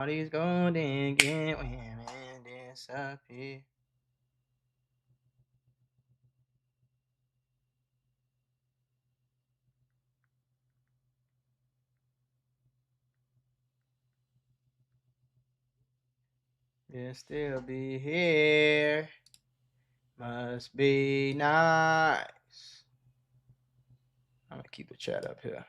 All these golden get women disappear. You'll still be here. Must be nice. I'm gonna keep the chat up here.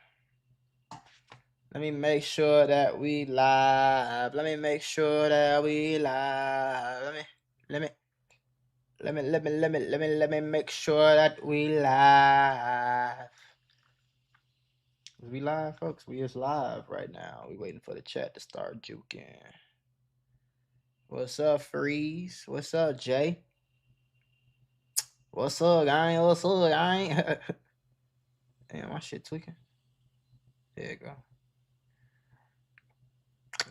Let me make sure that we live. Let me make sure that we live. Let me make sure that we live. We live, folks. We is live right now. We waiting for the chat to start juking. What's up, Freeze? What's up, Jay? What's up, guy? What's up, guy? Damn, my shit tweaking. There you go.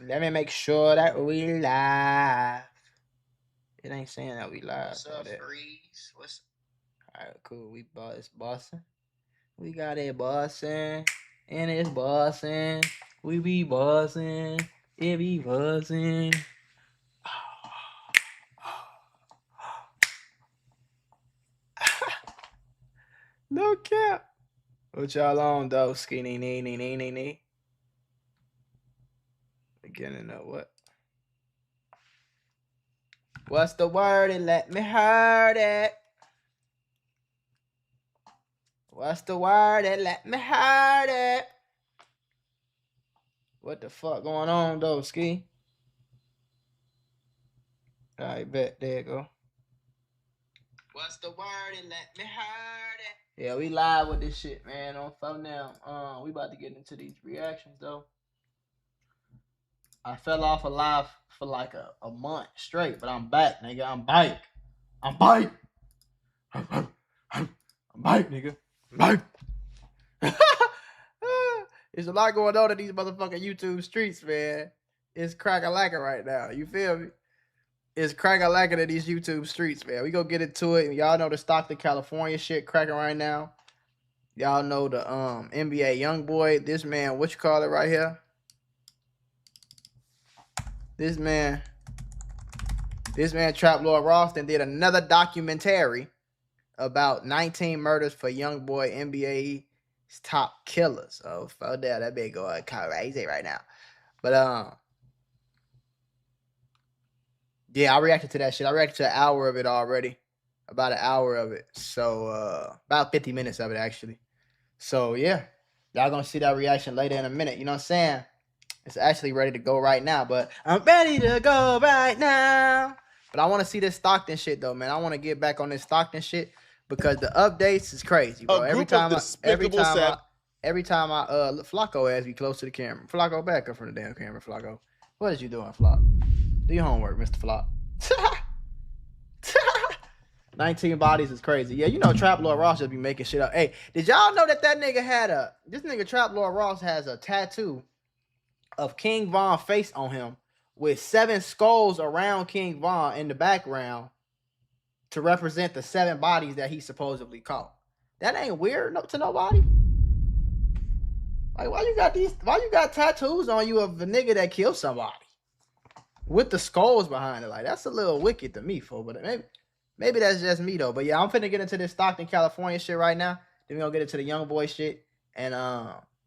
Let me make sure that we live. It ain't saying that we live. What's up, Freeze? What's alright, cool. We it's bossing. We got it bossing. And it's bossing. We be bossing. It be bossing. No cap. What y'all on though? Skinny nee. Beginning of what? What's the word? And let me hear it. What's the word? And let me hear it. What the fuck going on though, Ski? I bet. There you go. What's the word? And let me hear it. Yeah, we live with this shit, man. On phone now. We about to get into these reactions though. I fell off a live for like a month straight, but I'm back, nigga. I'm back. I'm back, nigga. I'm back. There's a lot going on in these motherfucking YouTube streets, man. It's crack-a-lacking right now. You feel me? It's crack-a-lacking in these YouTube streets, man. We gonna get into it. Y'all know the Stockton, California shit cracking right now. Y'all know the NBA Youngboy. This man, what you call it right here? This man, Trap Lord Ralston did another documentary about 19 murders for Youngboy, NBA's top killers. Oh, fuck that big going crazy right now. But yeah, I reacted to that shit. I reacted to an hour of it already. About an hour of it. So about 50 minutes of it actually. So yeah, y'all gonna see that reaction later in a minute. You know what I'm saying? It's actually ready to go right now, but I'm ready to go right now. But I want to see this Stockton shit though, man. I want to get back on this Stockton shit because the updates is crazy, bro. Every time I Flacco as we close to the camera. Flacco, back up from the damn camera, Flacco. What is you doing, Flock? Do your homework, Mr. Flock. 19 bodies is crazy. Yeah, you know Trap Lord Ross just be making shit up. Hey, did y'all know that nigga had this nigga Trap Lord Ross has a tattoo of King Von's face on him with 7 skulls around King Von in the background to represent the 7 bodies that he supposedly caught. That ain't weird to nobody. Like, why you got tattoos on you of a nigga that killed somebody with the skulls behind it? Like, that's a little wicked to me, fool. But maybe that's just me though. But yeah, I'm finna get into this Stockton, California shit right now. Then we gonna get into the Youngboy shit and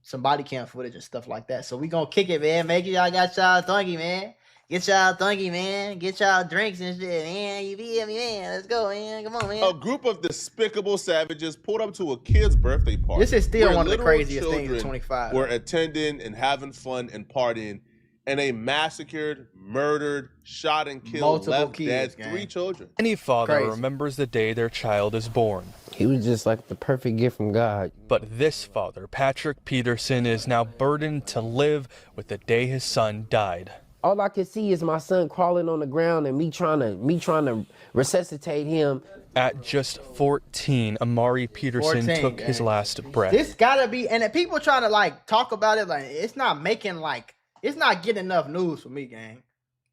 some body cam footage and stuff like that. So we gonna kick it, man. Make sure y'all got y'all thunky, man. Get y'all thunky, man. Get y'all drinks and shit, man. You feel me, man? Let's go, man. Come on, man. A group of despicable savages pulled up to a kid's birthday party. This is still one of the craziest things in 25. Were attending and having fun and partying, and they massacred, murdered, shot, and killed multiple left kids, dead 3 children. Any father remembers the day their child is born. He was just like the perfect gift from God. But this father, Patrick Peterson, is now burdened to live with the day his son died. All I could see is my son crawling on the ground and me trying to resuscitate him. At just 14, Amari Peterson took his last breath. This gotta be, and people trying to like talk about it, like it's not getting enough news for me, gang.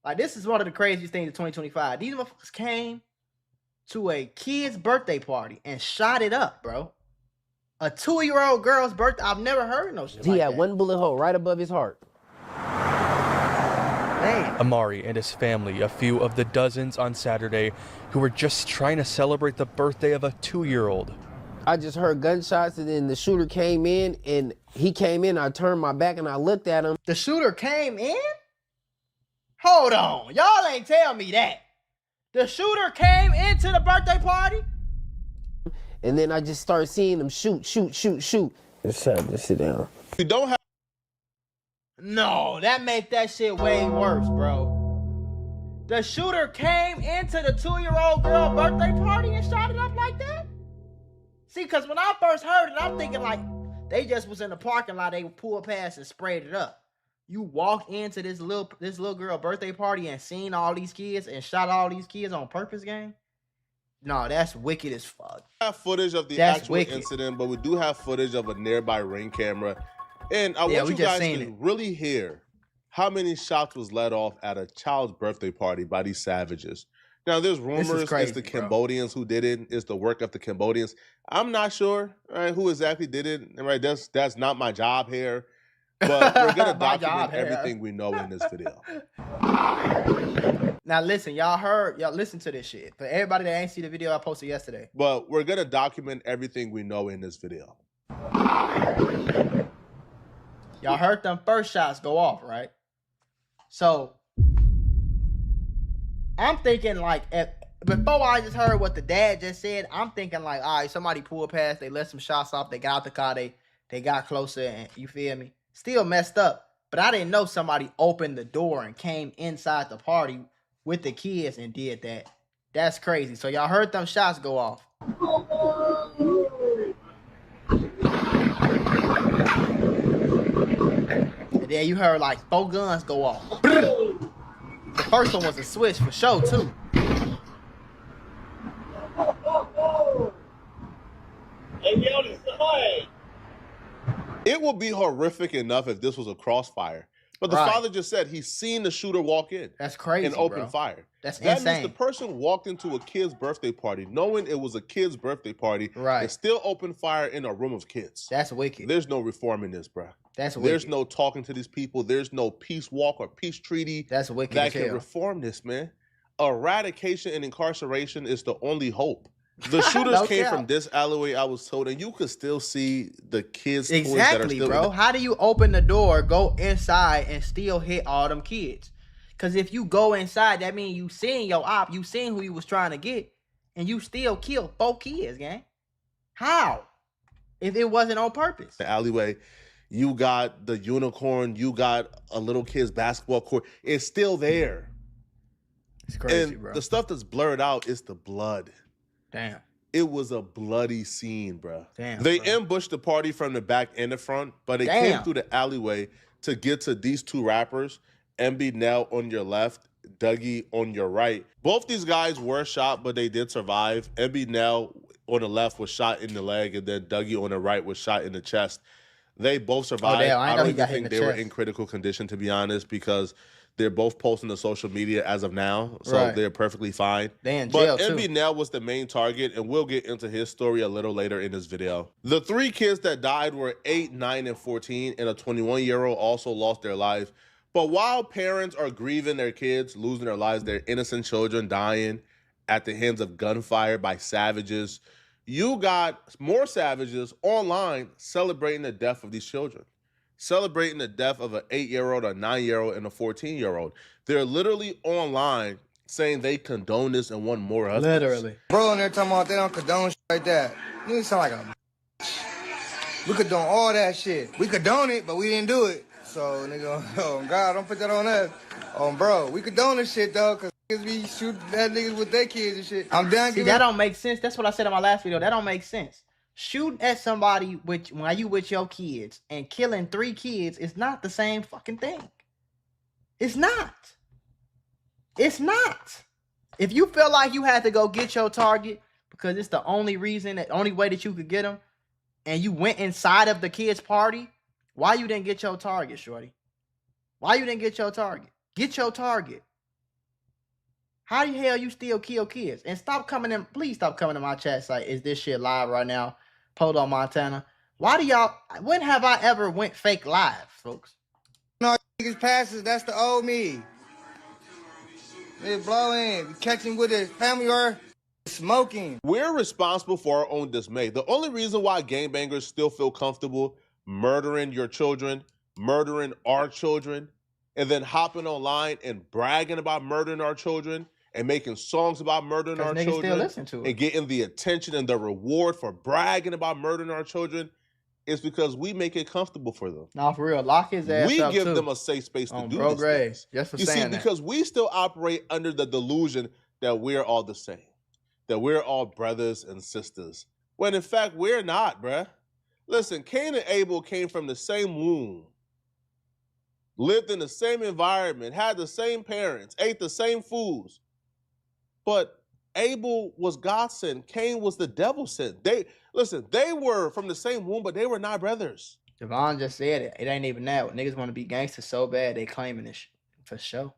Like, this is one of the craziest things of 2025. These motherfuckers came to a kid's birthday party and shot it up, bro. A 2-year-old girl's birthday. I've never heard no shit like that. He had 1 bullet hole right above his heart. Damn. Amari and his family, a few of the dozens on Saturday who were just trying to celebrate the birthday of a 2-year-old. I just heard gunshots, and then the shooter came in, and he came in. I turned my back and I looked at him. The shooter came in? Hold on. Y'all ain't tell me that. The shooter came into the birthday party? And then I just started seeing him shoot. Just sit down. We don't have. No, that make that shit way worse, bro. The shooter came into the 2-year-old girl birthday party and shot it up like that? See, because when I first heard it, I'm thinking like they just was in the parking lot, they pulled past and sprayed it up. You walked into this little girl birthday party and seen all these kids and shot all these kids on purpose, gang? No, that's wicked as fuck. We have footage of the That's actual wicked. incident, but we do have footage of a nearby ring camera. And I Yeah, want we you just guys seen to it. really hear how many shots was let off at a child's birthday party by these savages. Now, there's rumors crazy, it's the bro. Cambodians who did it. It's the work of the Cambodians. I'm not sure, right, who exactly did it. Right, that's not my job here. But we're gonna My job document here. everything we know in this video. Now listen, y'all listen to this shit. For everybody that ain't see the video I posted yesterday. But we're gonna document everything we know in this video. Y'all heard them first shots go off, right? So I'm thinking like before I just heard what the dad just said, I'm thinking like, all right, somebody pulled past, they let some shots off, they got out the car, they got closer, and you feel me? Still messed up. But I didn't know somebody opened the door and came inside the party with the kids and did that. That's crazy. So y'all heard them shots go off. And then you heard like 4 guns go off. The first one was a switch for sure too. It would be horrific enough if this was a crossfire. But the Right. father just said he's seen the shooter walk in That's crazy, and open bro. fire. That's That insane. means the person walked into a kid's birthday party knowing it was a kid's birthday party Right. and still opened fire in a room of kids. That's wicked. There's no reform in this, bro. That's wicked. There's no talking to these people. There's no peace walk or peace treaty That's wicked that as can hell. reform this, man. Eradication and incarceration is the only hope. The shooters No came doubt. from this alleyway, I was told, and you could still see the kids' toys that are Exactly, still bro. in How do you open the door, go inside, and still hit all them kids? Because if you go inside, that means you seen your op, you seen who you was trying to get, and you still killed 4 kids, gang. How? If it wasn't on purpose. the alleyway. You got the unicorn. You got a little kid's basketball court. It's still there. It's crazy, And bro. the stuff that's blurred out is the blood. Damn. It was a bloody scene, bro. Damn, They bro. ambushed the party from the back and the front, but they came Damn. through the alleyway to get to these 2 rappers, MB Nell on your left, Dougie on your right. Both these guys were shot, but they did survive. MB Nell on the left was shot in the leg, and then Dougie on the right was shot in the chest. They both survived. damn. I I know don't he even got hit in think the they were chest. in critical condition, to be honest, because they're both posting to social media as of now, so Right. they're perfectly fine. They in jail, But too. MB Nell was the main target, and we'll get into his story a little later in this video. The 3 kids that died were 8, 9, and 14, and a 21-year-old also lost their life. But while parents are grieving their kids losing their lives, their innocent children dying at the hands of gunfire by savages, you got more savages online celebrating the death of these children. Celebrating the death of an 8-year-old, a 9-year-old, and a 14-year-old. They're literally online saying they condone this and want more husbands. Literally. Bro, and they're talking about they don't condone shit like that. You sound like a We condone all that shit. We condone it, but we didn't do it. So, nigga, oh, God, don't put that on us. Oh, bro, we condone this shit, though, because niggas be shooting at niggas with their kids and shit. I'm done See, giving... that don't make sense. That's what I said in my last video. That don't make sense. Shooting at somebody while you with your kids and killing 3 kids is not the same fucking thing. It's not. It's not. If you feel like you had to go get your target because it's the only way that you could get them, and you went inside of the kid's party, why you didn't get your target, shorty? Why you didn't get your target? Get your target. How the hell you still kill kids? And stop coming in, please stop coming to my chat site. Is this shit live right now? Polo Montana. Why do y'all, when have I ever went fake live, folks? No, niggas passes, that's the old me. It's blowing. Catch him with his family or smoking. We're responsible for our own dismay. The only reason why gangbangers still feel comfortable murdering your children, murdering our children, and then hopping online and bragging about murdering our children and making songs about murdering our niggas still children listen to it. and getting the attention and the reward for bragging about murdering our children is because we make it comfortable for them. Nah, for real, lock his ass We up give too. them a safe space to do bro these Gray, things. just for You see, saying that. because we still operate under the delusion that we're all the same, that we're all brothers and sisters, when in fact we're not, bruh. Listen, Cain and Abel came from the same womb, lived in the same environment, had the same parents, ate the same foods, but Abel was God sent. Cain was the devil sent. They were from the same womb, but they were not brothers. Devon just said it. It ain't even that. Niggas want to be gangsters so bad, they claiming this shit. For sure.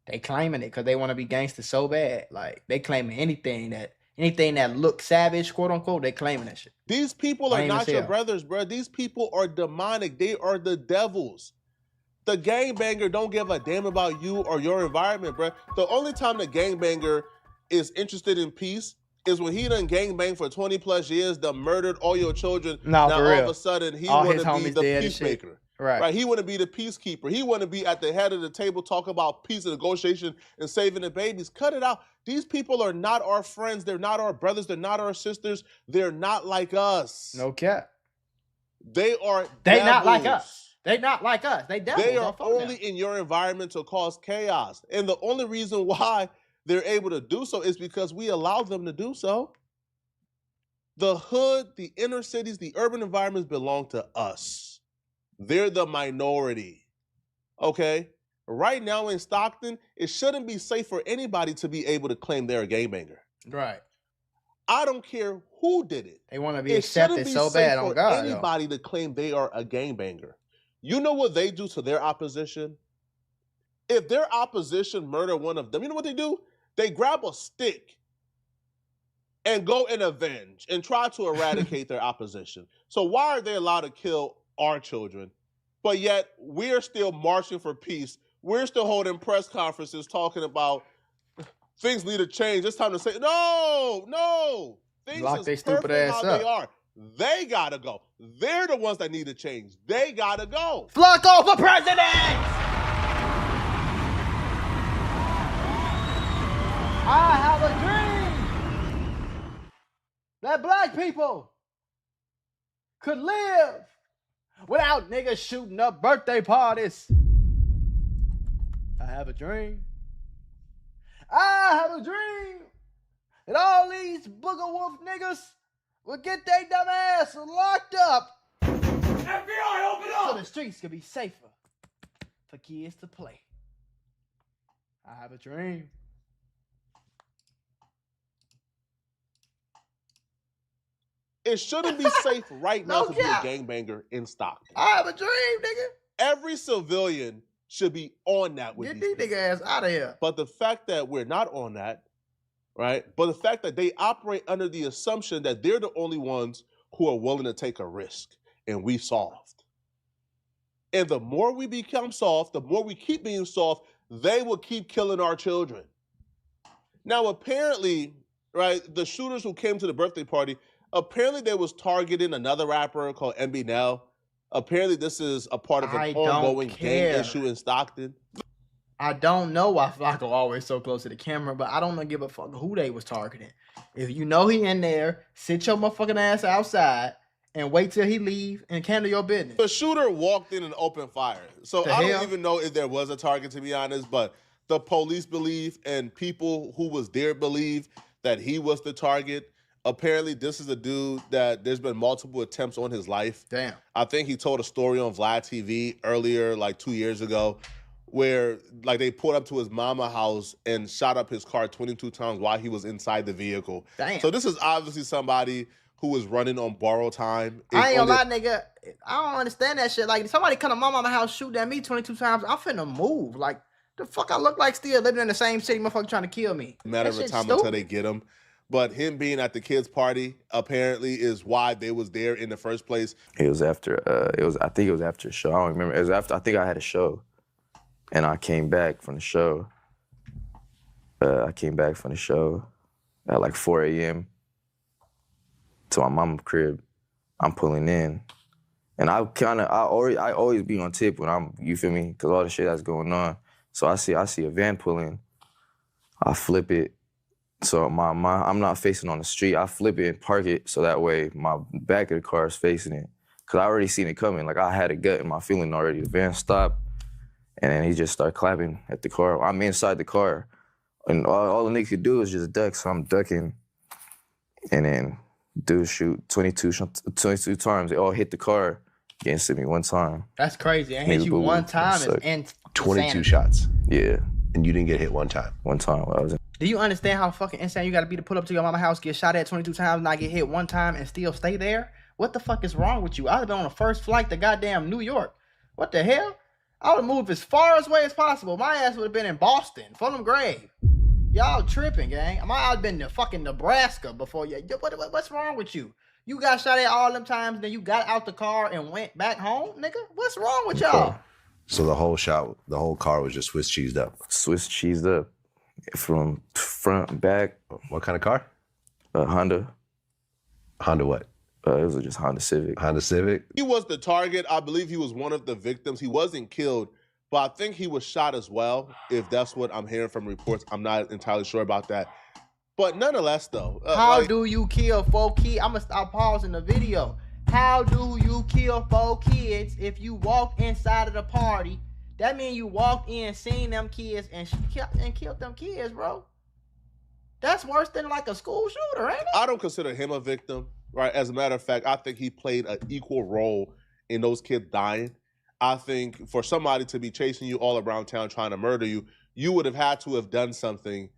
They claiming it because they want to be gangsters so bad. Like, they claiming anything that looks savage, quote unquote, they claiming that shit. These people are not your brothers, bro. These people are demonic. They are the devils. The gangbanger don't give a damn about you or your environment, bro. The only time the gangbanger is interested in peace is when he done gangbang for 20 plus years, done murdered all your children. Nah, now for all real. of a sudden he All want his to be homies the dead and shit. peacemaker. Right. He want to be the peacekeeper. He want to be at the head of the table talking about peace and negotiation and saving the babies. Cut it out. These people are not our friends. They're not our brothers. They're not our sisters. They're not like us. No cap. They are They devils. not like us. They not like us. They devils. They are only in your environment to cause chaos. And the only reason why they're able to do so is because we allow them to do so. The hood, the inner cities, the urban environments belong to us. They're the minority, okay? Right now in Stockton, it shouldn't be safe for anybody to be able to claim they're a gangbanger. Right. I don't care who did it. They want to be accepted so bad on God. Anybody to claim they are a gangbanger. You know what they do to their opposition? If their opposition murder one of them, you know what they do? They grab a stick and go and avenge and try to eradicate their opposition. So why are they allowed to kill our children, but yet we're still marching for peace? We're still holding press conferences talking about things need to change. It's time to say, no. Things Lock is they perfect stupid ass how up. they are. They gotta go. They're the ones that need to change. They gotta go. Flacco for president! I have a dream that black people could live without niggas shooting up birthday parties. I have a dream. I have a dream that all these booger wolf niggas will get their dumb ass locked up. FBI, open up! So the streets could be safer for kids to play. I have a dream. It shouldn't be safe right now to be a gangbanger in Stockton. I have a dream, nigga. Every civilian should be on that with Get these these nigga ass out of here. But the fact that we're not on that, right? But the fact that they operate under the assumption that they're the only ones who are willing to take a risk, and we soft. And the more we become soft, the more we keep being soft, they will keep killing our children. Now, apparently, right, the shooters who came to the birthday party, apparently they was targeting another rapper called MB Nell. Apparently this is a part of an ongoing gang issue in Stockton. I don't know why Flacco always so close to the camera, but I don't give a fuck who they was targeting. If you know he in there, sit your motherfucking ass outside and wait till he leave and handle your business. The shooter walked in and opened fire. So I don't even know if there was a target, to be honest, but the police believe and people who was there believe that he was the target. Apparently, this is a dude that there's been multiple attempts on his life. Damn. I think he told a story on Vlad TV earlier, like 2 years ago, where like they pulled up to his mama house and shot up his car 22 times while he was inside the vehicle. Damn. So this is obviously somebody who was running on borrowed time. I ain't gonna lie, nigga. I don't understand that shit. Like, if somebody come to my mama house shooting at me 22 times, I'm finna move. Like, the fuck I look like still living in the same city, motherfucker trying to kill me. Matter of time until they get him. But him being at the kids' party apparently is why they was there in the first place. It was after. I think it was after a show. I don't remember. It was after. I think I had a show, and I came back from the show, I came back from the show at like 4 a.m. to my mama's crib. I'm pulling in. And I always be on tip when I'm, you feel me? Cause all the shit that's going on. So I see a van pull in. I flip it. So I'm not facing on the street. I flip it and park it so that way my back of the car is facing it. Cause I already seen it coming. Like I had a gut in my feeling already. The van stopped and then he just started clapping at the car. I'm inside the car. And all the nigga could do is just duck. So I'm ducking. And then dude shoot 22 times. They all hit the car. Against me one time. That's crazy. I hit you one time and 22 shots. Yeah. And you didn't get hit one time. One time when I was in. Do you understand how fucking insane you gotta be to pull up to your mama's house, get shot at 22 times, not get hit one time, and still stay there? What the fuck is wrong with you? I'd have been on the first flight to goddamn New York. What the hell? I would have moved as far away as possible. My ass would have been in Boston, Fulham Grave. Y'all tripping, gang. I might have been to fucking Nebraska before you. What's wrong with you? You got shot at all them times, then you got out the car and went back home, nigga? What's wrong with y'all? So the whole car was just Swiss cheesed up. Swiss cheesed up. From front, back. What kind of car? Honda. Honda what? It was just Honda Civic. Honda Civic? He was the target. I believe he was one of the victims. He wasn't killed, but I think he was shot as well, if that's what I'm hearing from reports. I'm not entirely sure about that. But nonetheless, though. How do you kill 4 kids? I'm going to stop pausing the video. How do you kill 4 kids if you walk inside of the party? That means you walked in, seen them kids, and killed them kids, bro. That's worse than like a school shooter, ain't it? I don't consider him a victim, right? As a matter of fact, I think he played an equal role in those kids dying. I think for somebody to be chasing you all around town trying to murder you, you would have had to have done something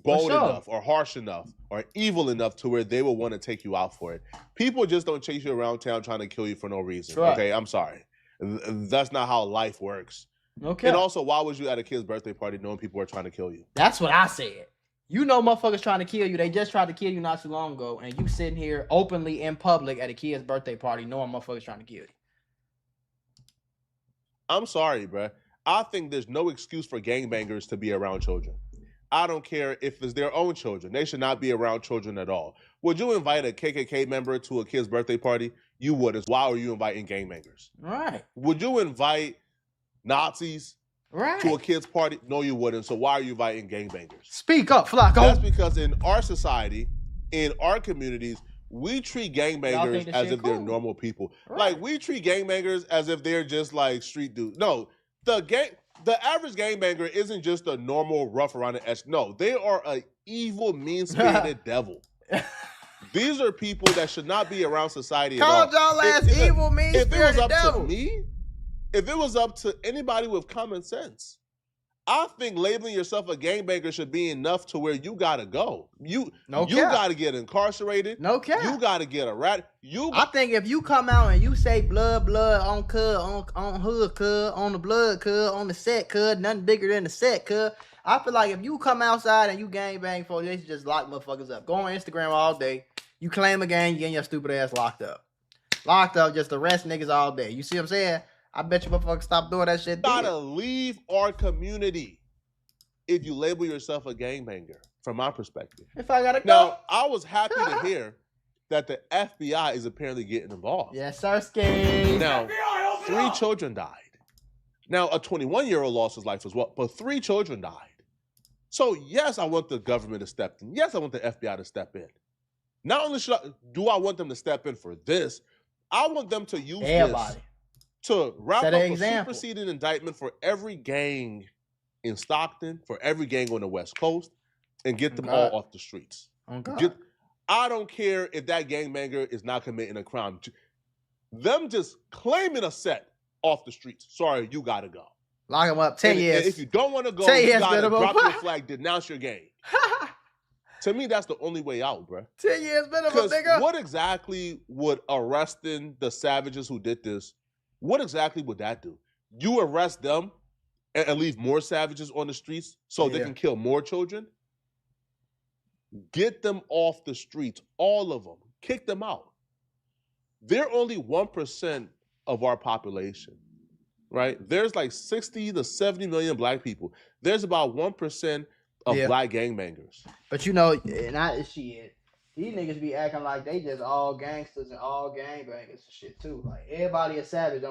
bold enough or harsh enough or evil enough to where they will want to take you out for it. People just don't chase you around town trying to kill you for no reason. Right. Okay, I'm sorry. That's not how life works. Okay. And also, why was you at a kid's birthday party knowing people were trying to kill you? That's what I said. You know motherfuckers trying to kill you. They just tried to kill you not too long ago, and you sitting here openly in public at a kid's birthday party knowing motherfuckers trying to kill you. I'm sorry, bruh. I think there's no excuse for gangbangers to be around children. I don't care if it's their own children. They should not be around children at all. Would you invite a KKK member to a kid's birthday party? You wouldn't. Why are you inviting gangbangers? Right. Would you invite Nazis to a kid's party? No, you wouldn't. So why are you inviting gangbangers? Speak up, Flacco. That's because in our society, in our communities, we treat gangbangers as if they're normal people. Right. Like, we treat gangbangers as if they're just like street dudes. No, the average gangbanger isn't just a normal rough around the edge. No, they are an evil, mean-spirited devil. These are people that should not be around society at all. Called y'all ass evil, mean-spirited devil. If it was up to anybody with common sense, I think labeling yourself a gangbanger should be enough to where you gotta go. You gotta get incarcerated. No cap. You gotta get a rat. I think if you come out and you say blood on cuz, on hood cuz, on the blood cuz, on the set cuz, nothing bigger than the set cuz. I feel like if you come outside and you gangbang for, they should just lock motherfuckers up. Go on Instagram all day. You claim a gang, you getting your stupid ass locked up. Locked up, just arrest niggas all day. You see what I'm saying? I bet you motherfuckers stop doing that shit. You gotta leave our community if you label yourself a gangbanger, from my perspective. If I gotta go. Now, I was happy to hear that the FBI is apparently getting involved. Yes, sir, Skate. Now, 3 children died. Now, a 21-year-old lost his life as well, but 3 children died. So, yes, I want the government to step in. Yes, I want the FBI to step in. Not only do I want them to step in for this, I want them to use this to wrap up a superseding indictment for every gang in Stockton, for every gang on the West Coast, and get them all off the streets. I don't care if that gangbanger is not committing a crime. Them just claiming a set off the streets. Sorry, you gotta go. Lock him up 10 years. If you don't want to go, you gotta drop your flag, denounce your gang. To me, that's the only way out, bro. 10 years minimum, nigga. What exactly would arresting the savages who did this, what exactly would that do? You arrest them and leave more savages on the streets so they can kill more children? Get them off the streets, all of them. Kick them out. They're only 1% of our population, right? There's like 60 to 70 million black people. There's about 1% of Yeah. black gangbangers. But you know, not shit. These niggas be acting like they just all gangsters and all gangbangers and shit too. Like everybody is savage.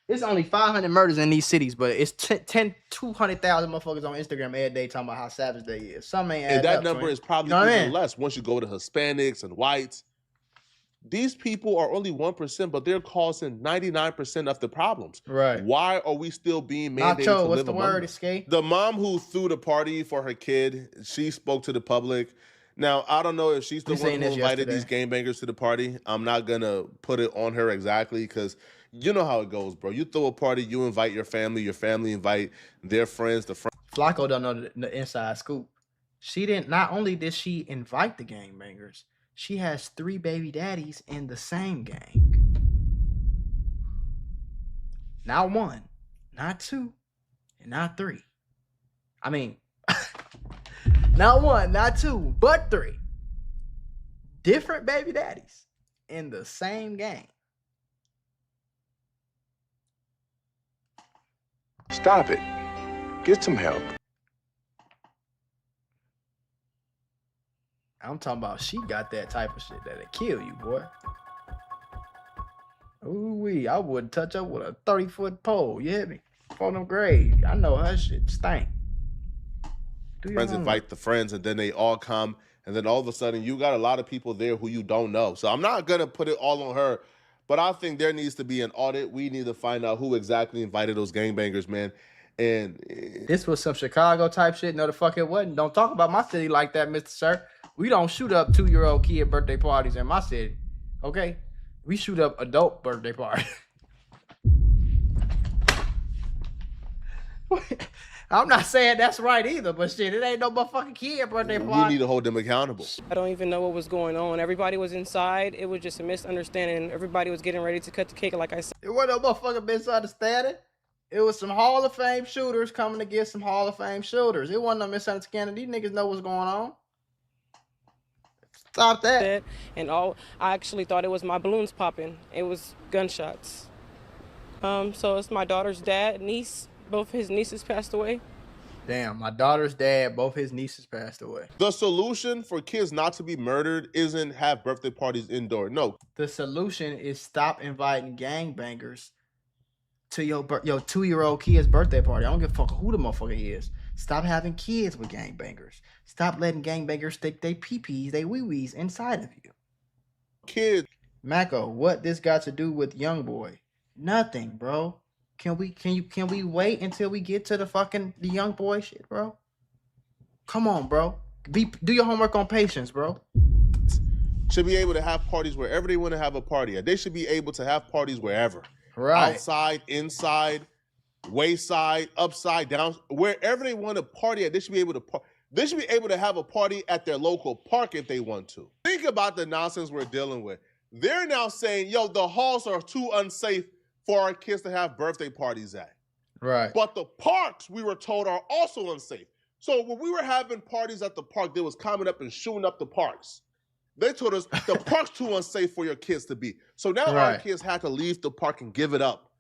It's only 500 murders in these cities, but it's 200,000 motherfuckers on Instagram every day talking about how savage they is. Some ain't And adding that up, number twin. is probably You know what I even mean? less once you go to Hispanics and whites. These people are only 1%, but they're causing 99% of the problems. Right. Why are we still being mandated Nacho, to what's live the among word? them? Escape. The mom who threw the party for her kid, she spoke to the public. Now, I don't know if she's the We one seen who this invited these yesterday. gangbangers to the party. I'm not going to put it on her exactly because you know how it goes, bro. You throw a party, you invite your family invite their friends, the friends. Flacco don't know the inside scoop. She didn't. Not only did she invite the gangbangers, she has 3 baby daddies in the same gang. Not 1, not 2, and not 3. I mean, not 1, not 2, but 3 different baby daddies in the same gang. Stop it. Get some help. I'm talking about she got that type of shit that'll kill you, boy. Ooh-wee, I wouldn't touch up with a 30-foot pole. You hear me? For them grades. I know her shit stank. Friends invite the friends, and then they all come, and then all of a sudden you got a lot of people there who you don't know. So I'm not gonna put it all on her, but I think there needs to be an audit. We need to find out who exactly invited those gangbangers, man. And this was some Chicago type shit. No, the fuck it wasn't. Don't talk about my city like that, Mr. Sir. We don't shoot up 2-year-old kid birthday parties in my city. Okay? We shoot up adult birthday parties. I'm not saying that's right either, but shit, it ain't no motherfucking kid birthday we party. need to hold them accountable. I don't even know what was going on. Everybody was inside. It was just a misunderstanding. Everybody was getting ready to cut the cake, like I said. It wasn't no motherfucking misunderstanding. It was some Hall of Fame shooters coming to get some Hall of Fame shooters. It wasn't no misunderstanding. These niggas know what's going on. Stop that. And I actually thought it was my balloons popping. It was gunshots. So it's my daughter's dad, niece. Both his nieces passed away. Damn, my daughter's dad, both his nieces passed away. The solution for kids not to be murdered isn't have birthday parties indoor. No. The solution is stop inviting gangbangers to your 2-year-old kid's birthday party. I don't give a fuck who the motherfucker is. Stop having kids with gangbangers. Stop letting gangbangers stick they pee-pees, they wee-wees inside of you. Kids. Mako, what this got to do with Youngboy? Nothing, bro. Can we wait until we get to the Youngboy shit, bro? Come on, bro. Do your homework on patience, bro. Should be able to have parties wherever they want to have a party at. They should be able to have parties wherever. Right. Outside, inside, wayside, upside, down, wherever they want to party at, they should be able to have a party at their local park if they want to. Think about the nonsense we're dealing with. They're now saying, yo, the halls are too unsafe for our kids to have birthday parties at. Right. But the parks, we were told, are also unsafe. So when we were having parties at the park, they was coming up and shooting up the parks. They told us the park's too unsafe for your kids to be. So now our kids had to leave the park and give it up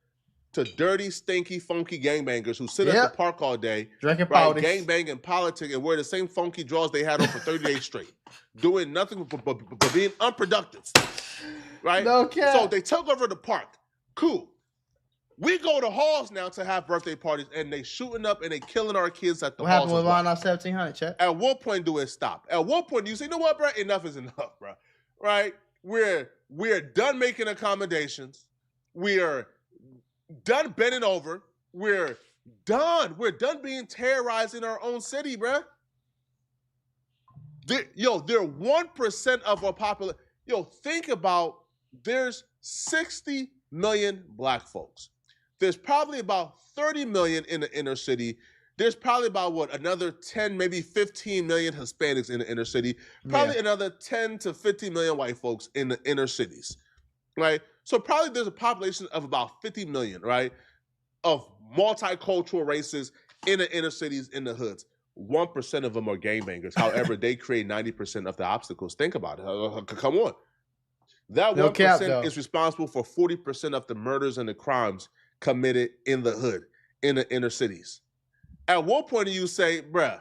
to dirty, stinky, funky gangbangers who sit at the park all day, drinking powders, gangbanging, politic, and wear the same funky drawers they had on for 30 days straight, doing nothing but being unproductive. Right? No cap. So they took over the park. Cool. We go to halls now to have birthday parties, and they shooting up and they killing our kids at the halls. What happened with Line Out 1700, Chet? At what point do it stop? At what point do you say, you know what, bro? Enough is enough, bro. Right? We're done making accommodations. We are done bending over. We're done. We're done being terrorized in our own city, bro. They're 1% of our population. Yo, think about, there's 60 million black folks. There's probably about 30 million in the inner city. There's probably about, another 10, maybe 15 million Hispanics in the inner city. Probably another 10 to 15 million white folks in the inner cities, right? So probably there's a population of about 50 million, right, of multicultural races in the inner cities, in the hoods. 1% of them are gangbangers. However, they create 90% of the obstacles. Think about it. Come on. That 1% is responsible for 40% of the murders and the crimes committed in the hood, in the inner cities. At what point do you say, bruh,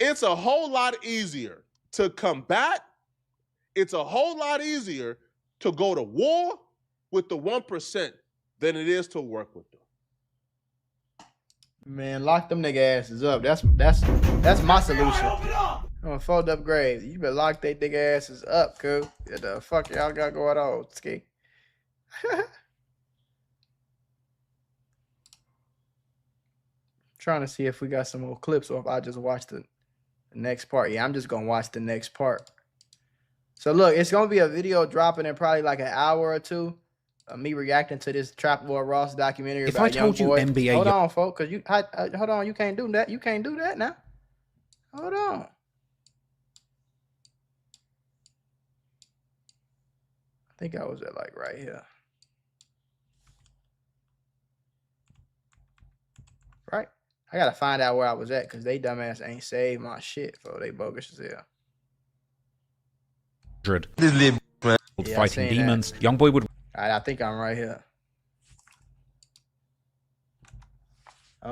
It's a whole lot easier to combat. It's a whole lot easier to go to war with the 1% than it is to work with them. Man, lock them nigga asses up. That's my solution. I'm gonna fold up grave. You better lock they nigga asses up, cool. What the fuck y'all got going on, ski? Trying to see if we got some more clips or if I just watch the next part. Yeah, I'm just gonna watch the next part. So look, it's gonna be a video dropping in probably like an hour or two of me reacting to this Trap Lord Ross documentary. If about I told you Youngboy. NBA, hold on, folks, cause hold on, you can't do that. You can't do that now. Hold on. I think I was at like right here. Right? I gotta find out where I was at because they dumbass ain't saved my shit, for they bogus as hell. This little man Yeah, fighting demons. Youngboy would. All right, I think I'm right here.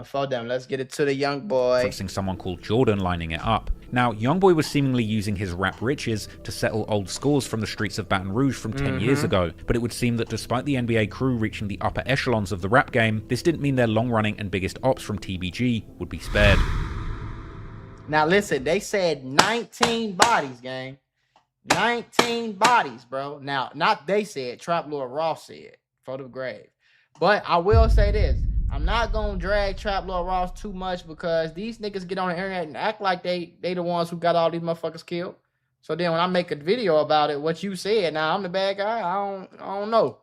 Fall down. Let's get it to the Youngboy. Referencing someone called Jordan lining it up. Now, Youngboy was seemingly using his rap riches to settle old scores from the streets of Baton Rouge from 10 years ago, but it would seem that despite the NBA crew reaching the upper echelons of the rap game, this didn't mean their long-running and biggest ops from TBG would be spared. Now listen, they said 19 bodies, gang. 19 bodies, bro. Now, not they said, Trap Lord Ross said, for the grave. But I will say this. I'm not gonna drag Trap Lord Ross too much because these niggas get on the internet and act like they the ones who got all these motherfuckers killed. So then when I make a video about it, what you said, now I'm the bad guy. I don't know.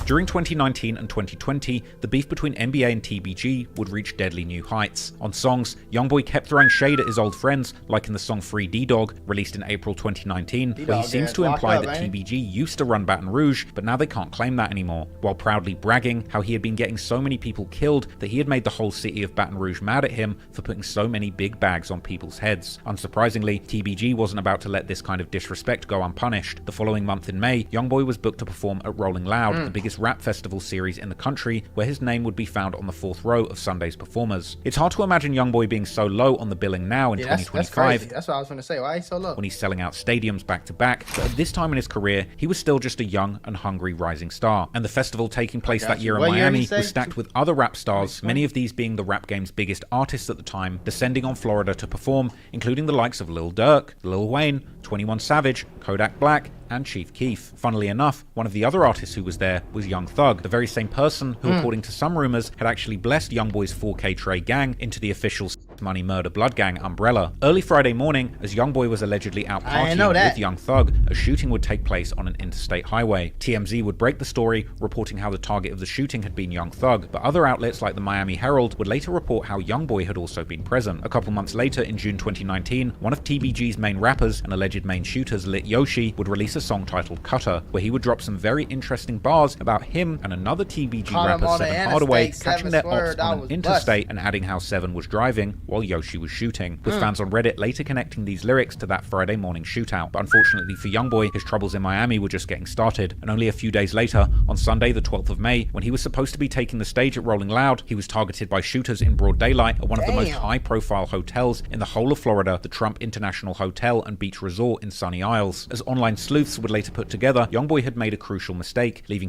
During 2019 and 2020, the beef between NBA and TBG would reach deadly new heights. On songs, Youngboy kept throwing shade at his old friends, like in the song Free D-Dog, released in April 2019, where he seems to imply that TBG used to run Baton Rouge, but now they can't claim that anymore, while proudly bragging how he had been getting so many people killed that he had made the whole city of Baton Rouge mad at him for putting so many big bags on people's heads. Unsurprisingly, TBG wasn't about to let this kind of disrespect go unpunished. The following month in May, Youngboy was booked to perform at Rolling Loud, the biggest rap festival series in the country, where his name would be found on the 4th row of Sunday's performers. It's hard to imagine Youngboy being so low on the billing now in 2025. That's what I was going to say. Why is he so low? When he's selling out stadiums back to back, but at this time in his career, he was still just a young and hungry rising star. And the festival taking place that year in Miami was stacked with other rap stars, many of these being the rap game's biggest artists at the time, descending on Florida to perform, including the likes of Lil Durk, Lil Wayne, 21 Savage, Kodak Black, and Chief Keef. Funnily enough, one of the other artists who was there was Young Thug, the very same person who, according to some rumors, had actually blessed Youngboy's 4K Trey gang into the official Money Murder Blood Gang umbrella. Early Friday morning, as Youngboy was allegedly out partying with Young Thug, a shooting would take place on an interstate highway. TMZ would break the story, reporting how the target of the shooting had been Young Thug, but other outlets like the Miami Herald would later report how Youngboy had also been present. A couple months later, in June 2019, one of TBG's main rappers and alleged main shooters, Lit Yoshi, would release a song titled Cutter, where he would drop some very interesting bars about him and another TBG rapper, 7 Hardaway, catching their ops on an interstate and adding how 7 was driving while Yoshi was shooting, with fans on Reddit later connecting these lyrics to that Friday morning shootout. But unfortunately for Youngboy, his troubles in Miami were just getting started, and only a few days later, on Sunday the 12th of May, when he was supposed to be taking the stage at Rolling Loud, he was targeted by shooters in broad daylight at one of the most high-profile hotels in the whole of Florida, the Trump International Hotel and Beach Resort in Sunny Isles. As online sleuths would later put together, Youngboy had made a crucial mistake, leaving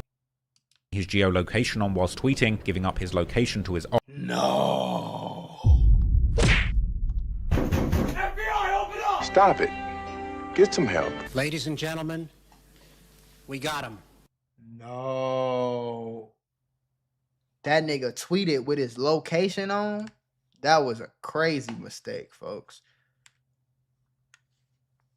his geolocation on whilst tweeting, giving up his location to his FBI, open up! Stop it. Get some help. Ladies and gentlemen, we got him. No. That nigga tweeted with his location on? That was a crazy mistake, folks.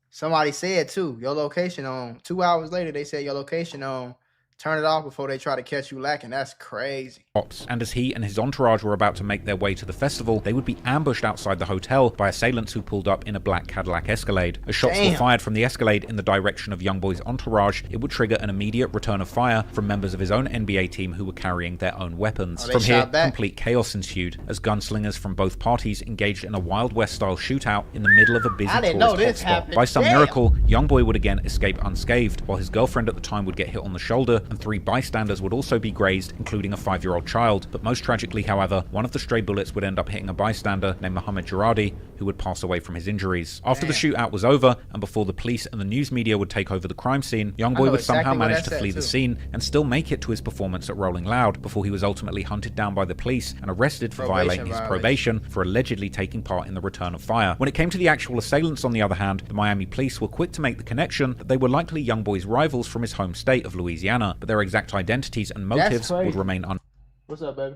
Somebody said, too, your location on. 2 hours later, they said your location on. Turn it off before they try to catch you lacking. That's crazy. And as he and his entourage were about to make their way to the festival, they would be ambushed outside the hotel by assailants who pulled up in a black Cadillac Escalade. As shots were fired from the Escalade in the direction of Youngboy's entourage, it would trigger an immediate return of fire from members of his own NBA team who were carrying their own weapons. From here, complete chaos ensued as gunslingers from both parties engaged in a Wild West-style shootout in the middle of a busy tourist hotspot. By some miracle, Youngboy would again escape unscathed, while his girlfriend at the time would get hit on the shoulder, and 3 bystanders would also be grazed, including a 5-year-old child. But most tragically, however, one of the stray bullets would end up hitting a bystander named Mohammed Jaradi, who would pass away from his injuries. After the shootout was over, and before the police and the news media would take over the crime scene, Youngboy would somehow manage to flee the scene and still make it to his performance at Rolling Loud before he was ultimately hunted down by the police and arrested for violating his probation for allegedly taking part in the return of fire. When it came to the actual assailants, on the other hand, the Miami police were quick to make the connection that they were likely Youngboy's rivals from his home state of Louisiana, but their exact identities and motives would remain unknown. What's up, baby?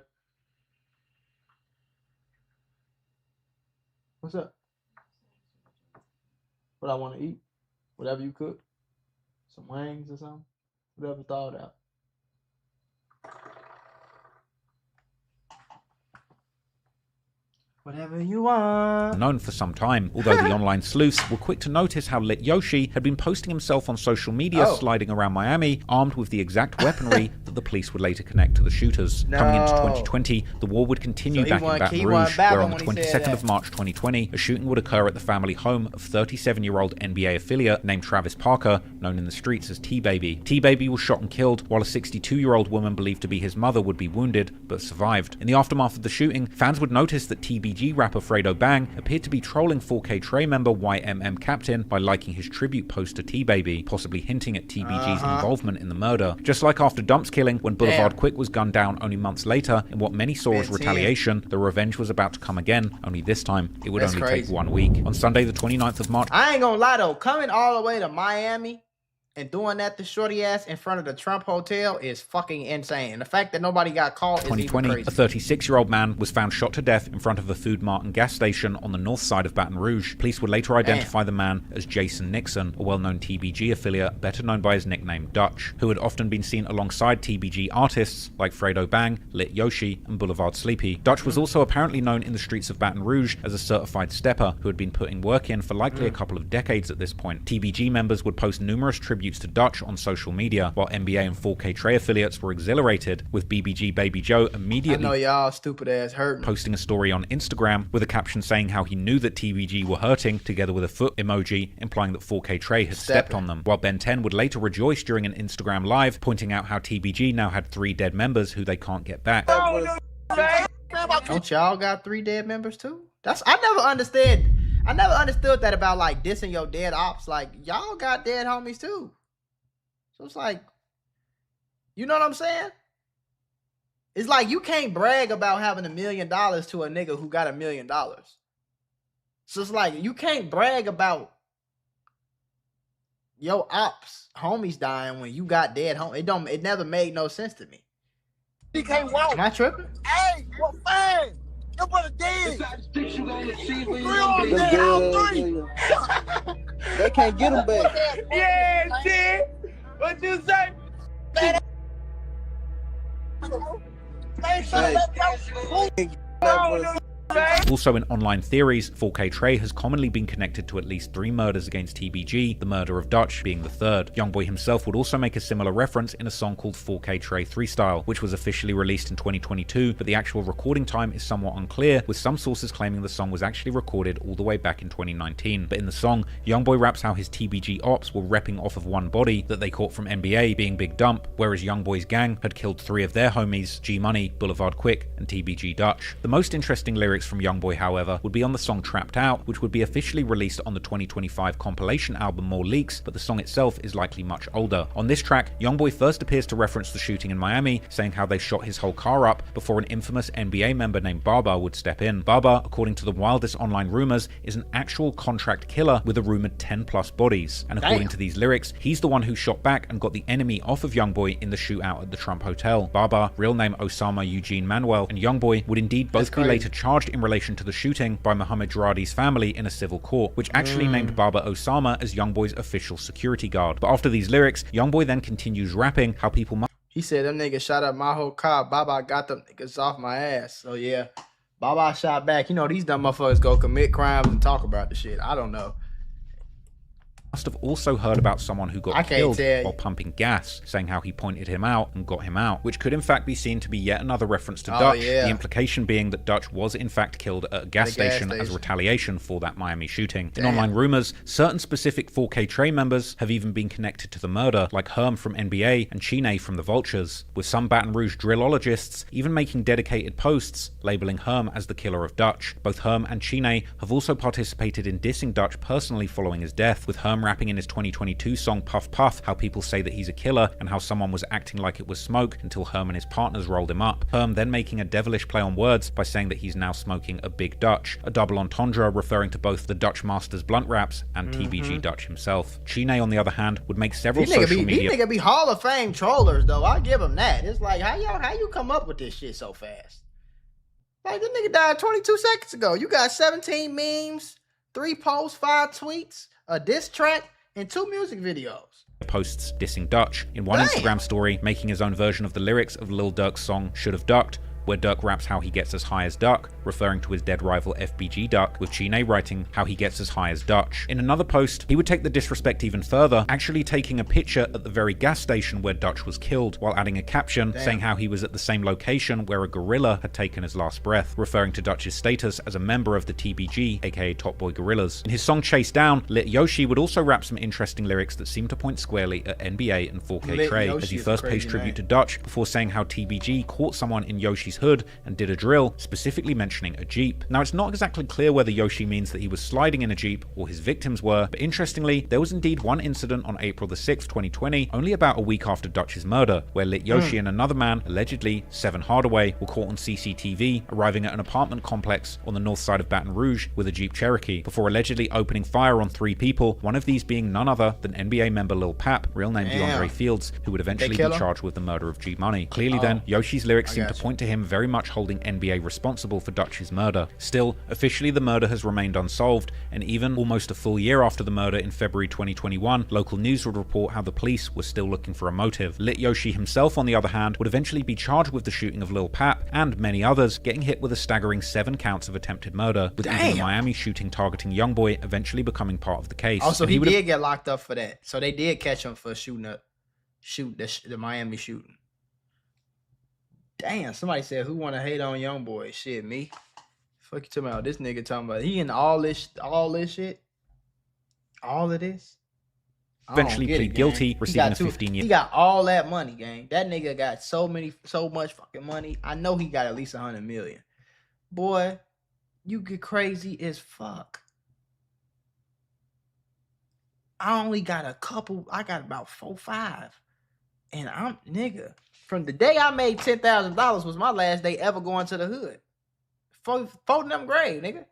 What's up? What I want to eat? Whatever you cook? Some wings or something? Whatever thawed out. Whatever you want. Known for some time, although the online sleuths were quick to notice how Lit Yoshi had been posting himself on social media sliding around Miami, armed with the exact weaponry that the police would later connect to the shooters. Coming into 2020, the war would continue back in Baton Rouge, where on the 22nd of March 2020, a shooting would occur at the family home of 37-year-old NBA affiliate named Travis Parker, known in the streets as T-Baby. T-Baby was shot and killed, while a 62-year-old woman believed to be his mother would be wounded, but survived. In the aftermath of the shooting, fans would notice that TBG rapper Fredo Bang appeared to be trolling 4K Trey member YMM Captain by liking his tribute post to T-Baby, possibly hinting at TBG's involvement in the murder. Just like after Dump's killing, when Boulevard Quick was gunned down only months later in what many saw as retaliation, the revenge was about to come again, only this time it would only take 1 week. On Sunday the 29th of March... I ain't gonna lie though, coming all the way to Miami and doing that to shorty ass in front of the Trump Hotel is fucking insane. The fact that nobody got caught is even crazy. A 36-year-old man was found shot to death in front of a Food Mart and gas station on the north side of Baton Rouge. Police would later identify the man as Jason Nixon, a well-known TBG affiliate better known by his nickname Dutch, who had often been seen alongside TBG artists like Fredo Bang, Lit Yoshi, and Boulevard Sleepy. Dutch was also apparently known in the streets of Baton Rouge as a certified stepper who had been putting work in for likely a couple of decades at this point. TBG members would post numerous tributes to Dutch on social media, while NBA and 4K Trey affiliates were exhilarated, with BBG Baby Joe immediately I know y'all stupid ass hurt posting a story on Instagram with a caption saying how he knew that TBG were hurting, together with a foot emoji implying that 4K Trey had stepped on them, while Ben 10 would later rejoice during an Instagram live, pointing out how TBG now had 3 dead members who they can't get back. Don't y'all got 3 dead members too? I never understood that about like dissing your dead ops. Like y'all got dead homies too. So it's like, you know what I'm saying? It's like you can't brag about having $1 million to a nigga who got $1 million. So it's like you can't brag about your ops homies dying when you got dead homies. It never made no sense to me. He can't walk. Am I tripping? Hey, what fan? Your brother dead. 3 on dead, out 3. They can't get him back. Yeah, shit. What you say? Also in online theories, 4K Trey has commonly been connected to at least 3 murders against TBG, the murder of Dutch being the 3rd. Youngboy himself would also make a similar reference in a song called 4K Trey 3-Style, which was officially released in 2022, but the actual recording time is somewhat unclear, with some sources claiming the song was actually recorded all the way back in 2019. But in the song, Youngboy raps how his TBG ops were repping off of one body that they caught from NBA being Big Dump, whereas Youngboy's gang had killed 3 of their homies, G Money, Boulevard Quick, and TBG Dutch. The most interesting lyrics from Youngboy, however, would be on the song Trapped Out, which would be officially released on the 2025 compilation album More Leaks, but the song itself is likely much older. On this track, Youngboy first appears to reference the shooting in Miami, saying how they shot his whole car up before an infamous NBA member named Baba would step in. Baba, according to the wildest online rumors, is an actual contract killer with a rumored 10+ bodies, and according to these lyrics, he's the one who shot back and got the enemy off of Youngboy in the shootout at the Trump Hotel. Baba, real name Osama Eugene Manuel, and Youngboy would indeed both be later charged in relation to the shooting by Muhammad Jaradi's family in a civil court, which actually named Baba Osama as Youngboy's official security guard. But after these lyrics, Youngboy then continues rapping how people must... He said them niggas shot up my whole car. Baba got them niggas off my ass. So yeah, Baba shot back. You know, these dumb motherfuckers go commit crimes and talk about the shit. I don't know. must have also heard about someone who got killed tell while pumping gas, saying how he pointed him out and got him out, which could in fact be seen to be yet another reference to Dutch, the implication being that Dutch was in fact killed at a gas station as retaliation for that Miami shooting. In online rumors, certain specific 4K Trey members have even been connected to the murder, like Herm from NBA and Chine from the Vultures, with some Baton Rouge drillologists even making dedicated posts labeling Herm as the killer of Dutch. Both Herm and Chine have also participated in dissing Dutch personally following his death, with Herm rapping in his 2022 song Puff Puff how people say that he's a killer and how someone was acting like it was smoke until Herm and his partners rolled him up. Herm then making a devilish play on words by saying that he's now smoking a big Dutch, a double entendre referring to both the Dutch Master's blunt raps and TBG Dutch himself. Chine, on the other hand, would make several social media... These niggas be Hall of Fame trollers, though. I give them that. It's like, how you come up with this shit so fast? Like, this nigga died 22 seconds ago. You got 17 memes, 3 posts, 5 tweets, a diss track, and 2 music videos. Posts dissing Dutch. In one Instagram story, making his own version of the lyrics of Lil Durk's song Should Have Ducked, where Durk raps how he gets as high as Duck, referring to his dead rival FBG Duck, with Chine writing how he gets as high as Dutch. In another post, he would take the disrespect even further, actually taking a picture at the very gas station where Dutch was killed, while adding a caption saying how he was at the same location where a gorilla had taken his last breath, referring to Dutch's status as a member of the TBG, aka Top Boy Gorillas. In his song Chase Down, Lit Yoshi would also rap some interesting lyrics that seem to point squarely at NBA and 4K Trey, as he first pays tribute to Dutch before saying how TBG caught someone in Yoshi's hood and did a drill, specifically mentioning a Jeep. Now, it's not exactly clear whether Yoshi means that he was sliding in a Jeep or his victims were, but interestingly, there was indeed one incident on April the 6th, 2020, only about a week after Dutch's murder, where Lit Yoshi and another man, allegedly Seven Hardaway, were caught on CCTV arriving at an apartment complex on the north side of Baton Rouge with a Jeep Cherokee, before allegedly opening fire on 3 people, one of these being none other than NBA member Lil Pap, real name DeAndre Fields, who would eventually be charged with the murder of G Money. Clearly then, Yoshi's lyrics seem to point to him very much holding NBA responsible for Dutch's murder. Still, officially the murder has remained unsolved, and even almost a full year after the murder in February 2021, local news would report how the police were still looking for a motive. Lit Yoshi himself, on the other hand, would eventually be charged with the shooting of Lil Pap and many others, getting hit with a staggering 7 counts of attempted murder, with even the Miami shooting targeting Youngboy eventually becoming part of the case. Also, he did get locked up for that, so they did catch him for shooting the Miami shooting. Damn, somebody said, who want to hate on Youngboy? Shit, me. Fuck you talking about? This nigga talking about he in all this shit? All of this? Eventually plead guilty, receiving a 15-year... He got all that money, gang. That nigga got so much fucking money. I know he got at least 100 million. Boy, you get crazy as fuck. I only got a couple. I got about 4, 5. And I'm, nigga... From the day I made $10,000 was my last day ever going to the hood. Folding them grave, nigga.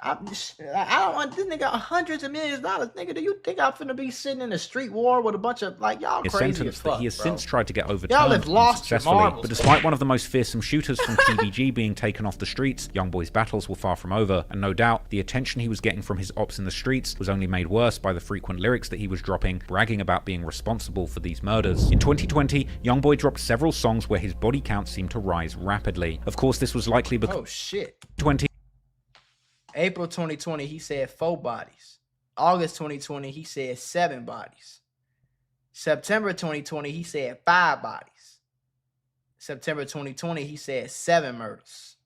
I don't want this nigga hundreds of millions of dollars, nigga. Do you think I'm finna be sitting in a street war with a bunch of y'all crazy as fuck, that he has bro. Since tried to get overturned y'all have lost successfully. But despite one of the most fearsome shooters from TBG being taken off the streets, Youngboy's battles were far from over, and no doubt the attention he was getting from his ops in the streets was only made worse by the frequent lyrics that he was dropping, bragging about being responsible for these murders. In 2020, Youngboy dropped several songs where his body count seemed to rise rapidly. Of course, this was likely because April 2020, he said 4 bodies. August 2020, he said 7 bodies. September 2020, he said 5 bodies. September 2020, he said 7 murders.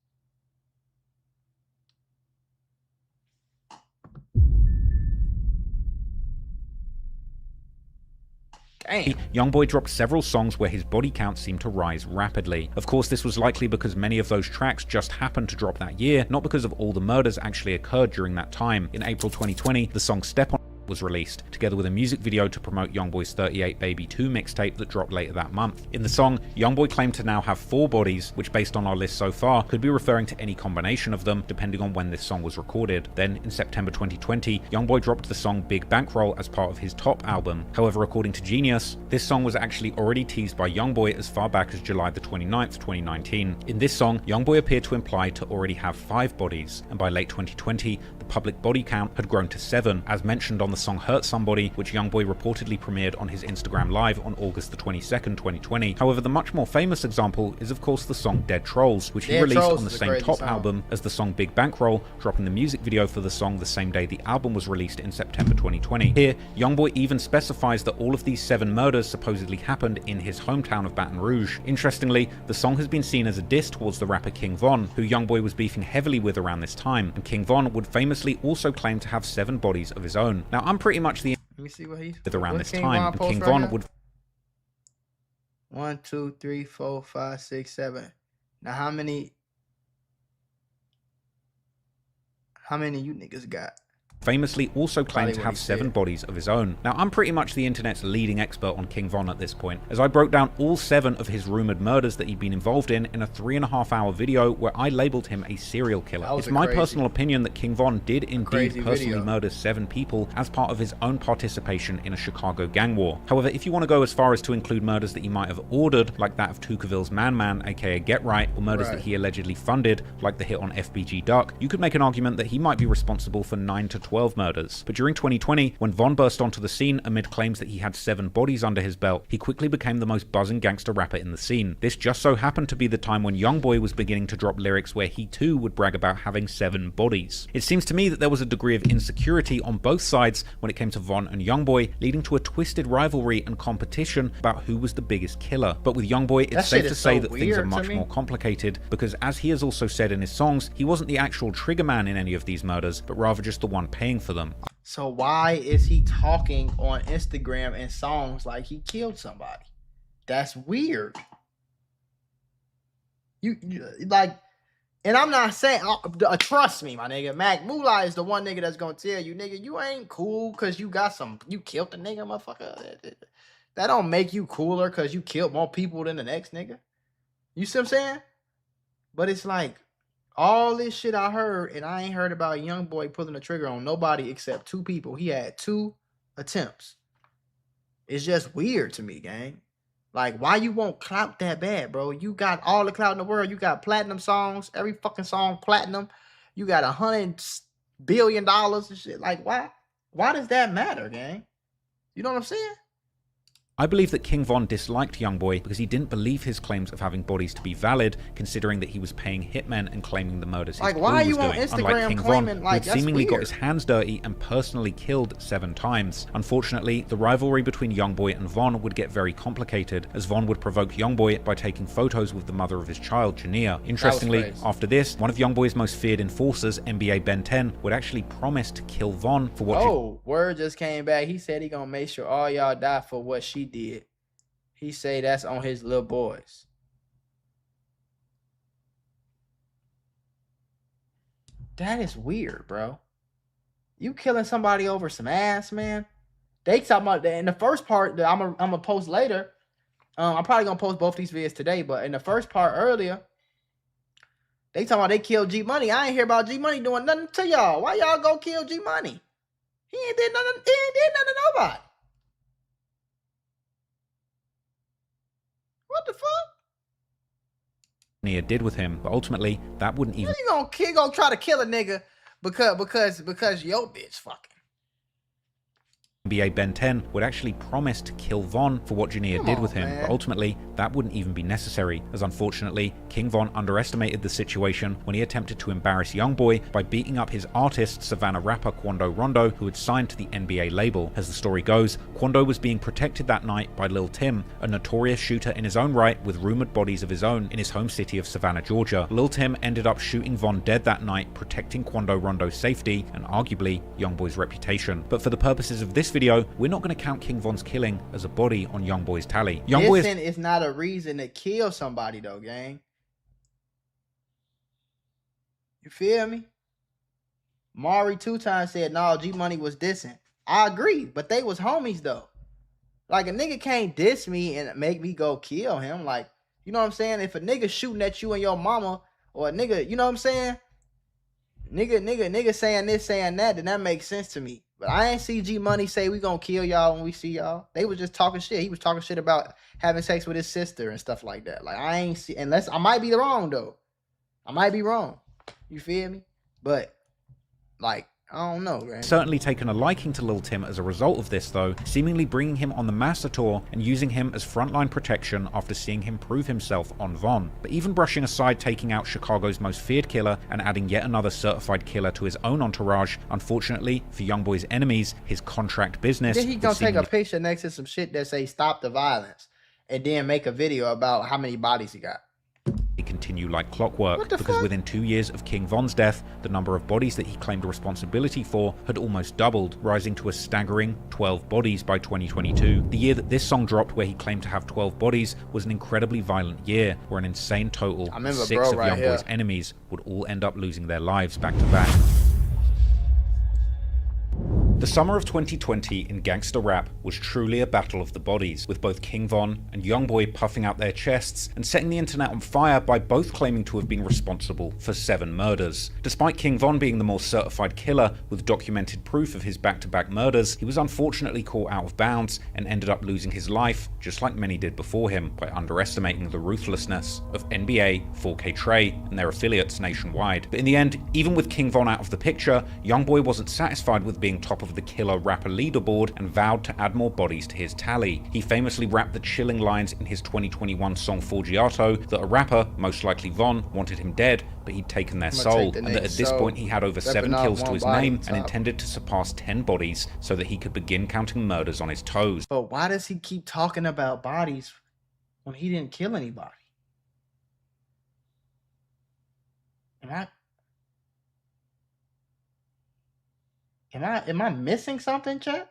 Damn. Youngboy dropped several songs where his body count seemed to rise rapidly. Of course, this was likely because many of those tracks just happened to drop that year, not because of all the murders actually occurred during that time. In April 2020, the song Step On was released, together with a music video to promote Youngboy's 38 Baby 2 mixtape that dropped later that month. In the song, Youngboy claimed to now have 4 bodies, which based on our list so far, could be referring to any combination of them, depending on when this song was recorded. Then, in September 2020, Youngboy dropped the song Big Bankroll as part of his Top album. However, according to Genius, this song was actually already teased by Youngboy as far back as July the 29th, 2019. In this song, Youngboy appeared to imply to already have 5 bodies, and by late 2020, the the public body count had grown to 7, as mentioned on the song Hurt Somebody, which Youngboy reportedly premiered on his Instagram Live on August the 22nd, 2020. However, the much more famous example is of course the song Dead Trolls, which he released on the same Top album as the song Big Bankroll, dropping the music video for the song the same day the album was released in September 2020. Here, Youngboy even specifies that all of these 7 murders supposedly happened in his hometown of Baton Rouge. Interestingly, the song has been seen as a diss towards the rapper King Von, who Youngboy was beefing heavily with around this time, and King Von would famously also claim to have 7 bodies of his own. Now, I'm pretty much the Let me see what he's around this King time, and King Von would 1, 2, 3, 4, 5, 6, 7. Now how many you niggas got? famously also claimed to have 7 bodies of his own. Now, I'm pretty much the internet's leading expert on King Von at this point, as I broke down all 7 of his rumored murders that he'd been involved in a 3.5-hour video where I labeled him a serial killer. It's my personal opinion that King Von did indeed personally murder 7 people as part of his own participation in a Chicago gang war. However, if you want to go as far as to include murders that he might have ordered, like that of Tuckerville's Man Man, aka Get Right, or murders that he allegedly funded, like the hit on FBG Duck, you could make an argument that he might be responsible for 9 to 12 murders. But during 2020, when Von burst onto the scene amid claims that he had 7 bodies under his belt, he quickly became the most buzzing gangster rapper in the scene. This just so happened to be the time when Youngboy was beginning to drop lyrics where he too would brag about having 7 bodies. It seems to me that there was a degree of insecurity on both sides when it came to Von and Youngboy, leading to a twisted rivalry and competition about who was the biggest killer. But with Youngboy, it's safe to say that things are much more complicated, because as he has also said in his songs, he wasn't the actual trigger man in any of these murders, but rather just the one paying for them. So why is he talking on Instagram and songs like he killed somebody? That's weird. You like, and I'm not saying, trust me, my nigga, Mac Mula is the one nigga that's gonna tell you, nigga, you ain't cool because you killed the nigga, motherfucker. That don't make you cooler because you killed more people than the next nigga. You see what I'm saying? But it's like, all this shit I heard, and I ain't heard about Youngboy pulling the trigger on nobody except 2 people. He had 2 attempts. It's just weird to me, gang. Like, why you want clout that bad, bro? You got all the clout in the world. You got platinum songs, every fucking song platinum. You got $100 billion and shit. Like, why? Why does that matter, gang? You know what I'm saying? I believe that King Von disliked Youngboy because he didn't believe his claims of having bodies to be valid, considering that he was paying hitmen and claiming the murders his crew was doing. Unlike King Von, who had seemingly got his hands dirty and personally killed 7 times. Unfortunately, the rivalry between Youngboy and Von would get very complicated, as Von would provoke Youngboy by taking photos with the mother of his child, Jania. Interestingly, after this, one of Youngboy's most feared enforcers, NBA Ben 10, would actually promise to kill Von for what... Oh, word just came back. He said he gonna make sure all y'all die for what she did. He say that's on his little boys. That is weird, bro. You killing somebody over some ass, man. They talking about that in the first part that I'm gonna post later. I'm probably gonna post both these videos today, but in the first part earlier, they talking about they killed G Money. I ain't hear about G Money doing nothing to y'all. Why y'all go kill G Money? He ain't did nothing. He ain't did nothing to nobody. What the fuck? Jania did with him, but ultimately that wouldn't even... You gonna try to kill a nigga because your bitch fucking. NBA Ben 10 would actually promise to kill Von for what Jania did with him, but ultimately that wouldn't even be necessary, as unfortunately King Von underestimated the situation when he attempted to embarrass Youngboy by beating up his artist, Savannah rapper Quando Rondo, who had signed to the NBA label. As the story goes, Quando was being protected that night by Lil Tim, a notorious shooter in his own right with rumored bodies of his own in his home city of Savannah, Georgia. Lil Tim ended up shooting Von dead that night, protecting Quando Rondo's safety and arguably Youngboy's reputation. But for the purposes of this video, we're not going to count King Von's killing as a body on Youngboy's tally. Youngboy is not a reason to kill somebody though, gang. You feel me? Mari 2 times said, no, G Money was dissing. I agree, but they was homies though. Like, a nigga can't diss me and make me go kill him. Like, you know what I'm saying? If a nigga shooting at you and your mama, or a nigga, you know what I'm saying? Nigga saying this, saying that, then that makes sense to me. But I ain't see G Money say we gonna kill y'all when we see y'all. They was just talking shit. He was talking shit about having sex with his sister and stuff like that. Like, I ain't see, unless I might be wrong though. I might be wrong. You feel me? But like, don't know, man. Certainly taken a liking to Lil Tim as a result of this though, seemingly bringing him on the Master Tour and using him as frontline protection after seeing him prove himself on Von. But even brushing aside taking out Chicago's most feared killer and adding yet another certified killer to his own entourage, unfortunately for Youngboy's enemies, his contract business. Then he gonna take a picture next to some shit that say stop the violence and then make a video about how many bodies he got. Continue like clockwork, because within 2 years of King Von's death, the number of bodies that he claimed responsibility for had almost doubled, rising to a staggering 12 bodies by 2022. The year that this song dropped, where he claimed to have 12 bodies, was an incredibly violent year, where an insane total of 6 of Youngboy's enemies would all end up losing their lives back to back. The summer of 2020 in gangster rap was truly a battle of the bodies, with both King Von and Youngboy puffing out their chests and setting the internet on fire by both claiming to have been responsible for 7 murders. Despite King Von being the more certified killer with documented proof of his back-to-back murders, he was unfortunately caught out of bounds and ended up losing his life, just like many did before him, by underestimating the ruthlessness of NBA, 4K Trey, and their affiliates nationwide. But in the end, even with King Von out of the picture, Youngboy wasn't satisfied with being top of the killer rapper leaderboard and vowed to add more bodies to his tally. He famously rapped the chilling lines in his 2021 song Forgiato that a rapper, most likely Von, wanted him dead, but he'd taken their soul, and that at this point he had over 7 kills to his name and intended to surpass 10 bodies so that he could begin counting murders on his toes. But why does he keep talking about bodies when he didn't kill anybody? Am I missing something, chat?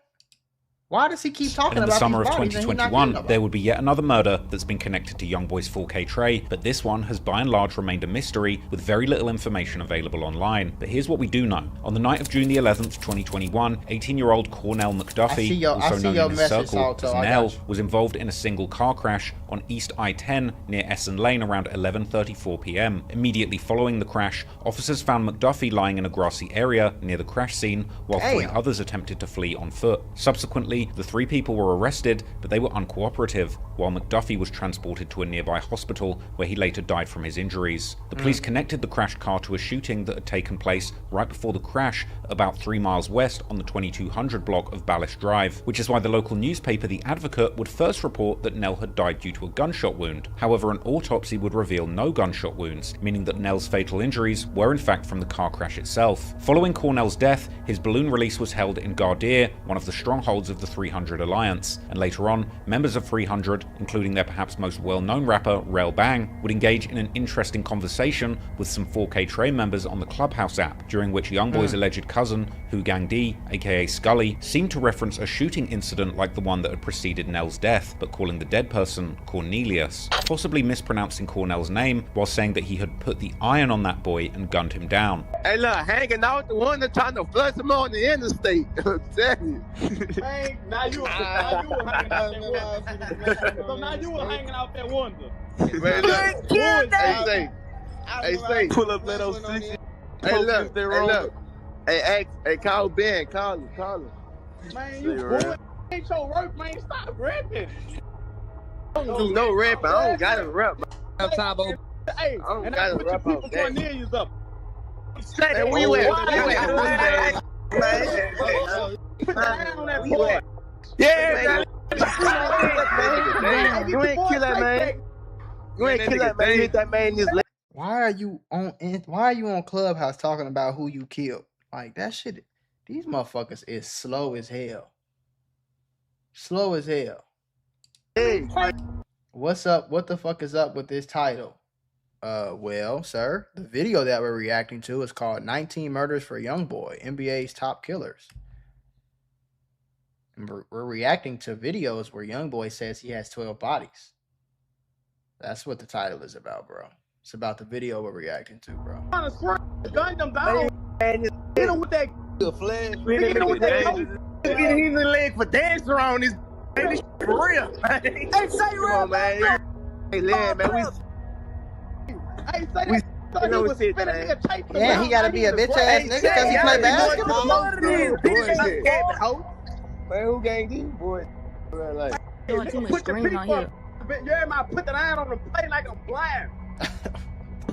Why does he keep talking about in the summer of these bodies 2021, there would be yet another murder that's been connected to Youngboy's 4K Trey, but this one has by and large remained a mystery with very little information available online. But here's what we do know. On the night of June the 11th, 2021, 18-year-old Cornell McDuffie, also known in his circle as Nell, was involved in a single car crash on East I-10 near Essen Lane around 11:34 p.m. Immediately following the crash, officers found McDuffie lying in a grassy area near the crash scene, while 3 others attempted to flee on foot. Subsequently, the 3 people were arrested, but they were uncooperative, while McDuffie was transported to a nearby hospital where he later died from his injuries. The police connected the crashed car to a shooting that had taken place right before the crash about 3 miles west on the 2200 block of Ballish Drive, which is why the local newspaper The Advocate would first report that Nell had died due to a gunshot wound. However, an autopsy would reveal no gunshot wounds, meaning that Nell's fatal injuries were in fact from the car crash itself. Following Cornell's death, his balloon release was held in Gardir, one of the strongholds of the 300 Alliance, and later on, members of 300, including their perhaps most well-known rapper, Rel Bang, would engage in an interesting conversation with some 4K Trey members on the Clubhouse app, during which Youngboy's alleged cousin, Hu Gang D, aka Scully, seemed to reference a shooting incident like the one that had preceded Nell's death, but calling the dead person Cornelius, possibly mispronouncing Cornell's name while saying that he had put the iron on that boy and gunned him down. Hey, look, hanging out the one that's trying to flush him on the interstate. I'm telling you. Hey, now you were hanging out that window. So now you were hanging out that window. Hey, say, pull up that old 60. Hey, look. Hey, call Ben. Call him. Man, you boy, ain't your work, man. Stop rapping. I don't do no rapping. I don't got to rap. Hey, I don't got to rap on Cornelius up. Hey, where you at? Put your hand on that boy. Yeah, man. You ain't kill that man. You ain't kill that man. Hit that man in his leg. Why are you on Clubhouse talking about who you killed? Like that shit. These motherfuckers is slow as hell. Slow as hell. Hey, what's up? What the fuck is up with this title? Well, sir, the video that we're reacting to is called 19 Murders for Youngboy, NBA's Top Killers. And we're reacting to videos where Youngboy says he has 12 bodies. That's what the title is about, bro. It's about the video we're reacting to, bro. Gun them down. Hit him with that flash. Hit him with that. Get him in the leg for dancing around this. This for real, man. Hey, say come on, man. Hey, Lynn, man. Hey, say that. Thought he was spinning a tape. Yeah, he gotta be a bitch ass nigga because he play basketball. Man, who gang these boys? Like, doing too much screaming on here. Yeah, man, put the iron on the plate like a blind.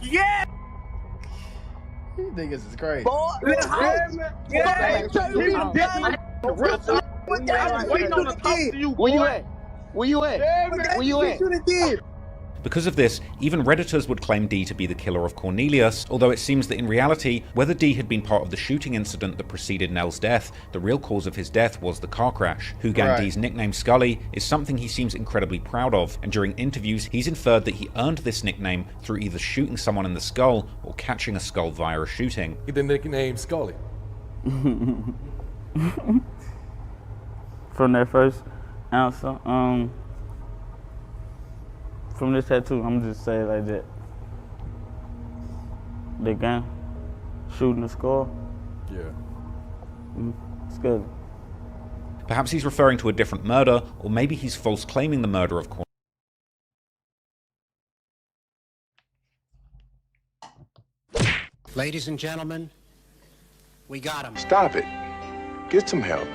Yeah. You niggas is crazy. Boy, waiting on to talk to you. Where you at? Where you at? Where you at? Because of this, even Redditors would claim D to be the killer of Cornelius, although it seems that in reality, whether D had been part of the shooting incident that preceded Nell's death, the real cause of his death was the car crash. Hoogan D's nickname Scully is something he seems incredibly proud of, and during interviews he's inferred that he earned this nickname through either shooting someone in the skull or catching a skull via a shooting. Get the nickname Scully. From that first answer, from this tattoo, I'm just saying like that. The gun, shooting the skull. Yeah. It's good. Perhaps he's referring to a different murder, or maybe he's false claiming the murder of Cornelius. Ladies and gentlemen, we got him. Stop it. Get some help.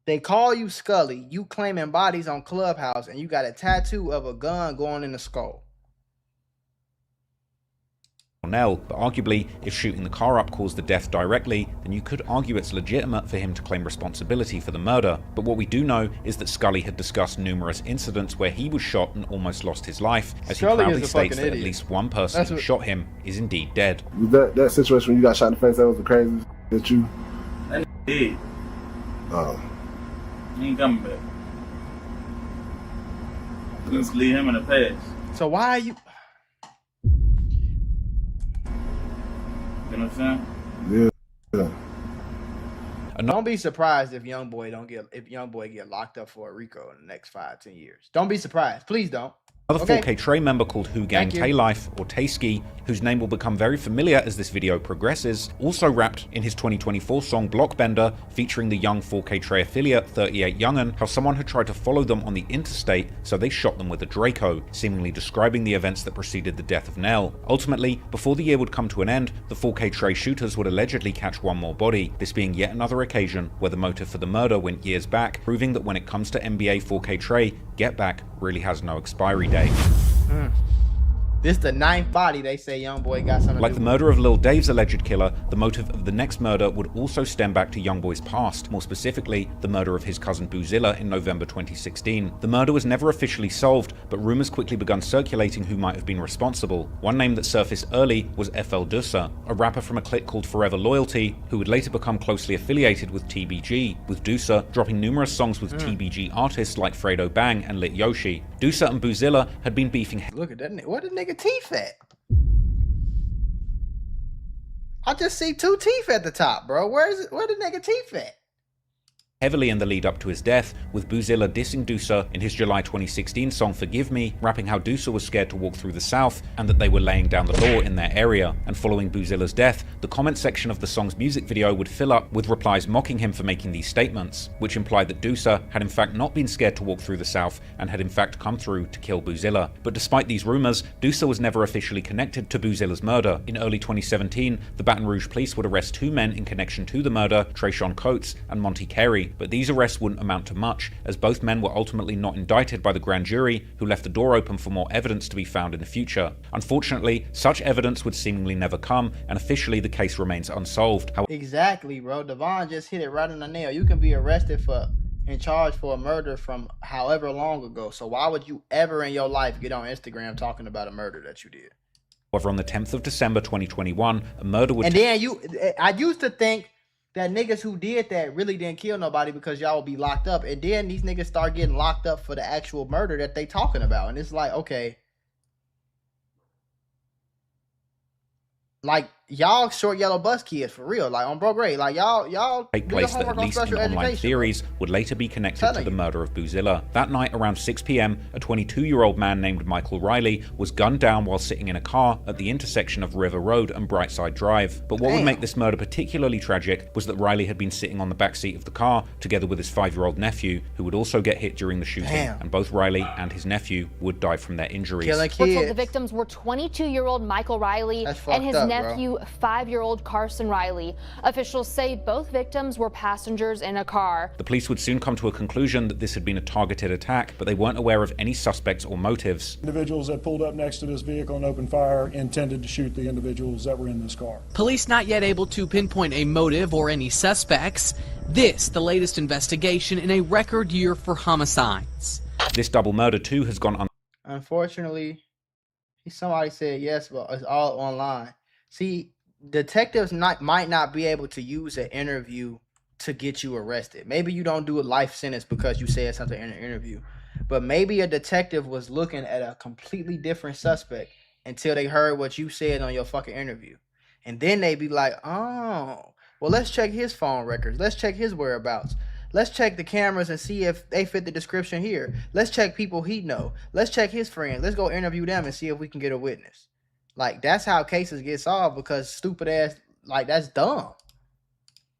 They call you Scully, you claiming bodies on Clubhouse, and you got a tattoo of a gun going in the skull. Nell, but arguably, if shooting the car up caused the death directly, then you could argue it's legitimate for him to claim responsibility for the murder. But what we do know is that Scully had discussed numerous incidents where he was shot and almost lost his life, as Scully he proudly states that at least one person who shot him is indeed dead. That situation when you got shot in the face, that was the craziest that you... That did. Oh. He ain't coming back. Let's leave him in the past. So why are you... You know what I'm saying? Yeah. Don't be surprised if Youngboy get locked up for a RICO in the next 5-10 years. Don't be surprised. Please don't. Another 4K Trey member called Hoogang Taylife, or Tayski, whose name will become very familiar as this video progresses, also rapped in his 2024 song Blockbender, featuring the young 4K Trey affiliate 38 Young'un, how someone had tried to follow them on the interstate, so they shot them with a Draco, seemingly describing the events that preceded the death of Nell. Ultimately, before the year would come to an end, the 4K Trey shooters would allegedly catch one more body, this being yet another occasion where the motive for the murder went years back, proving that when it comes to NBA 4K Trey, Get Back really has no expiry date. This the 9th body they say Youngboy got something Like to the do murder of Lil Dave's alleged killer, the motive of the next murder would also stem back to Youngboy's past, more specifically, the murder of his cousin Boozilla in November 2016. The murder was never officially solved, but rumors quickly begun circulating who might have been responsible. One name that surfaced early was FL Dusa, a rapper from a clique called Forever Loyalty, who would later become closely affiliated with TBG, with Dusa dropping numerous songs with TBG artists like Fredo Bang and Lit Yoshi. Dusa and Boozilla had been beefing. Look at that nigga. Where the nigga teeth at? I just see 2 teeth at the top, bro. Where the nigga teeth at? Heavily in the lead up to his death, with Boozilla dissing Dusa in his July 2016 song Forgive Me, rapping how Dusa was scared to walk through the South and that they were laying down the law in their area. And following Boozilla's death, the comment section of the song's music video would fill up with replies mocking him for making these statements, which implied that Dusa had in fact not been scared to walk through the South and had in fact come through to kill Boozilla. But despite these rumors, Dusa was never officially connected to Boozilla's murder. In early 2017, the Baton Rouge police would arrest 2 men in connection to the murder, Trayshawn Coates and Monty Carey, but these arrests wouldn't amount to much, as both men were ultimately not indicted by the grand jury, who left the door open for more evidence to be found in the future. Unfortunately, such evidence would seemingly never come, and officially the case remains unsolved. Exactly, bro. Devon just hit it right on the nail. You can be arrested and charged for a murder from however long ago. So why would you ever in your life get on Instagram talking about a murder that you did? However, on the 10th of December 2021, a murder would... And then I used to think that niggas who did that really didn't kill nobody because y'all would be locked up. And then these niggas start getting locked up for the actual murder that they talking about. And it's like, okay. Like, y'all short yellow bus kids for real. Like, on bro grade. Like, y'all take place that, at least in online theories, would later be connected to the murder of Boozilla. That night around 6 p.m, a 22-year-old man named Michael Riley was gunned down while sitting in a car at the intersection of River Road and Brightside Drive. But what would make this murder particularly tragic was that Riley had been sitting on the backseat of the car together with his 5-year-old nephew, who would also get hit during the shooting. And both Riley and his nephew would die from their injuries. We're told the victims were 22-year-old Michael Riley and his nephew to 5-year-old Carson Riley. Officials say both victims were passengers in a car. The police would soon come to a conclusion that this had been a targeted attack, but they weren't aware of any suspects or motives. Individuals that pulled up next to this vehicle and opened fire intended to shoot the individuals that were in this car. Police not yet able to pinpoint a motive or any suspects. This, the latest investigation in a record year for homicides. This double murder too has gone Unfortunately, somebody said yes, but it's all online. See, detectives might not be able to use an interview to get you arrested. Maybe you don't do a life sentence because you said something in an interview, but maybe a detective was looking at a completely different suspect until they heard what you said on your fucking interview. And then they be like, oh, well, let's check his phone records. Let's check his whereabouts. Let's check the cameras and see if they fit the description here. Let's check people he know. Let's check his friends. Let's go interview them and see if we can get a witness. Like, that's how cases get solved, because stupid ass, like, that's dumb.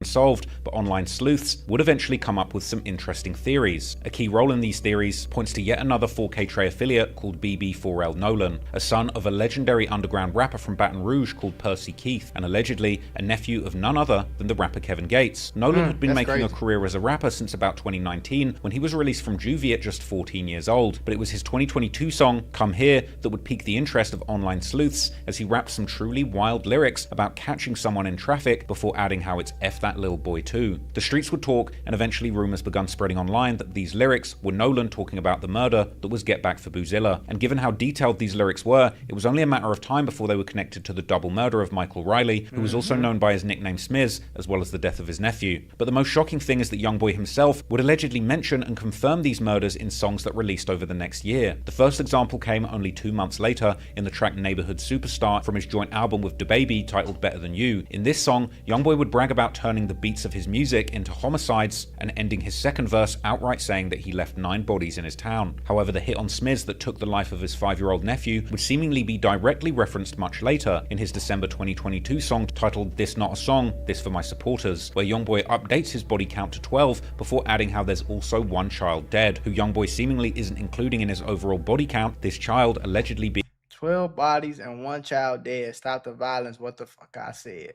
Solved, but online sleuths would eventually come up with some interesting theories. A key role in these theories points to yet another 4K Trey affiliate called BB4L Nolan, a son of a legendary underground rapper from Baton Rouge called Percy Keith, and allegedly a nephew of none other than the rapper Kevin Gates. Nolan had been making a career as a rapper since about 2019, when he was released from juvie at just 14 years old, but it was his 2022 song, Come Here, that would pique the interest of online sleuths as he rapped some truly wild lyrics about catching someone in traffic before adding how it's F that little boy too. The streets would talk, and eventually rumors begun spreading online that these lyrics were Nolan talking about the murder that was Get Back for Boozilla. And given how detailed these lyrics were, it was only a matter of time before they were connected to the double murder of Michael Riley, who was also known by his nickname Smiz, as well as the death of his nephew. But the most shocking thing is that Youngboy himself would allegedly mention and confirm these murders in songs that released over the next year. The first example came only 2 months later in the track Neighborhood Superstar from his joint album with DaBaby titled Better Than You. In this song, Youngboy would brag about turning the beats of his music into homicides and ending his second verse outright saying that he left 9 bodies in his town. However, the hit on Smiz that took the life of his 5-year-old nephew would seemingly be directly referenced much later in his December 2022 song titled This Not a Song, This For My Supporters, where Youngboy updates his body count to 12 before adding how there's also 1 child dead, who Youngboy seemingly isn't including in his overall body count, this child allegedly being 12 bodies and 1 child dead. Stop the violence. What the fuck I said.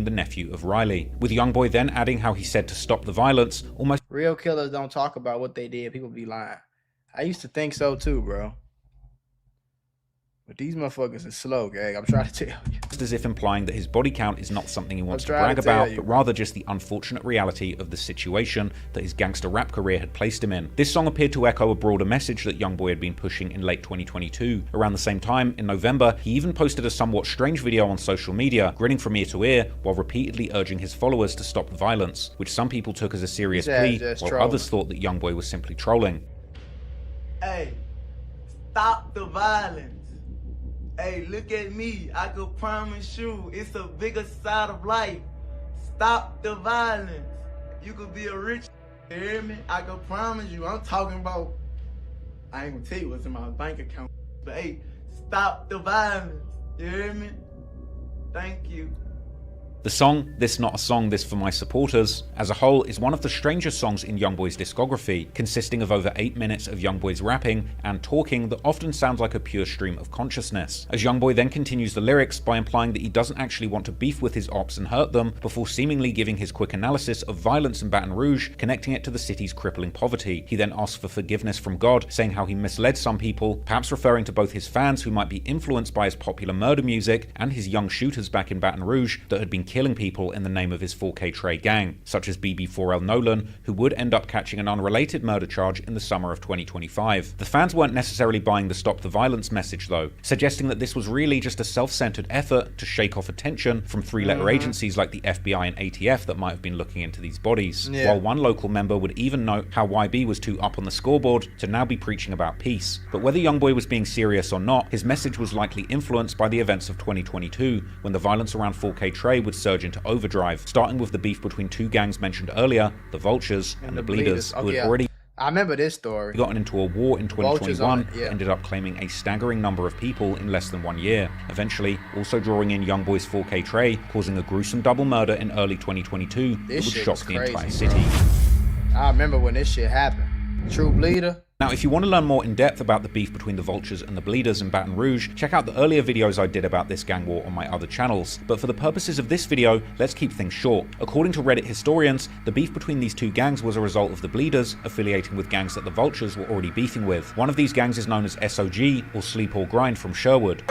the nephew of Riley, with Youngboy then adding how he said to stop the violence almost. Real killers don't talk about what they did. People be lying. I used to think so too, bro. But these motherfuckers are slow, gang. I'm trying to tell you. Just as if implying that his body count is not something he wants to brag about, but rather just the unfortunate reality of the situation that his gangster rap career had placed him in. This song appeared to echo a broader message that Youngboy had been pushing in late 2022. Around the same time, in November, he even posted a somewhat strange video on social media, grinning from ear to ear while repeatedly urging his followers to stop the violence, which some people took as a serious plea, while others thought that Youngboy was simply trolling. Hey, stop the violence. Hey, look at me. I could promise you it's a bigger side of life. Stop the violence. You could be a rich, you hear me? I could promise you. I'm talking about, I ain't gonna tell you what's in my bank account, but hey, stop the violence. You hear me? Thank you. The song, This Not a Song, This For My Supporters, as a whole is one of the strangest songs in Youngboy's discography, consisting of over 8 minutes of Youngboy's rapping and talking that often sounds like a pure stream of consciousness, as Youngboy then continues the lyrics by implying that he doesn't actually want to beef with his ops and hurt them, before seemingly giving his quick analysis of violence in Baton Rouge, connecting it to the city's crippling poverty. He then asks for forgiveness from God, saying how he misled some people, perhaps referring to both his fans who might be influenced by his popular murder music and his young shooters back in Baton Rouge that had been killing people in the name of his 4K Trey gang, such as BB4L Nolan, who would end up catching an unrelated murder charge in the summer of 2025. The fans weren't necessarily buying the stop the violence message though, suggesting that this was really just a self-centered effort to shake off attention from three-letter agencies like the FBI and ATF that might have been looking into these bodies, while one local member would even note how YB was too up on the scoreboard to now be preaching about peace. But whether Youngboy was being serious or not, his message was likely influenced by the events of 2022, when the violence around 4K Trey would surge into overdrive, starting with the beef between 2 gangs mentioned earlier, the Vultures and the Bleeders, who had already I remember this story. Gotten into a war in 2021, ended up claiming a staggering number of people in less than 1 year, eventually also drawing in Youngboy's 4K Trey, causing a gruesome double murder in early 2022 that would shock the entire city. I remember when this shit happened. True Bleeder, Now, if you want to learn more in depth about the beef between the Vultures and the Bleeders in Baton Rouge, check out the earlier videos I did about this gang war on my other channels. But for the purposes of this video, let's keep things short. According to Reddit historians, the beef between these two gangs was a result of the Bleeders affiliating with gangs that the Vultures were already beefing with. One of these gangs is known as SOG, or Sleep or Grind, from Sherwood.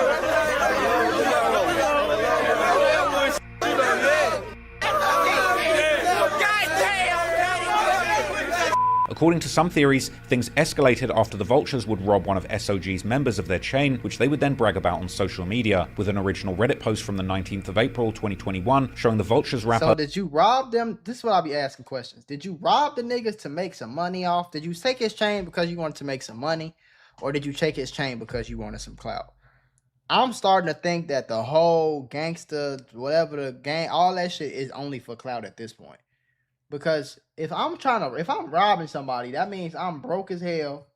According to some theories, things escalated after the Vultures would rob one of SOG's members of their chain, which they would then brag about on social media, with an original Reddit post from the 19th of April 2021 showing the Vultures rapper... So did you rob them? This is what I'll be asking questions. Did you rob the niggas to make some money off? Did you take his chain because you wanted to make some money? Or did you take his chain because you wanted some clout? I'm starting to think that the whole gangster, whatever the gang, all that shit is only for clout at this point. Because if I'm robbing somebody, that means I'm broke as hell.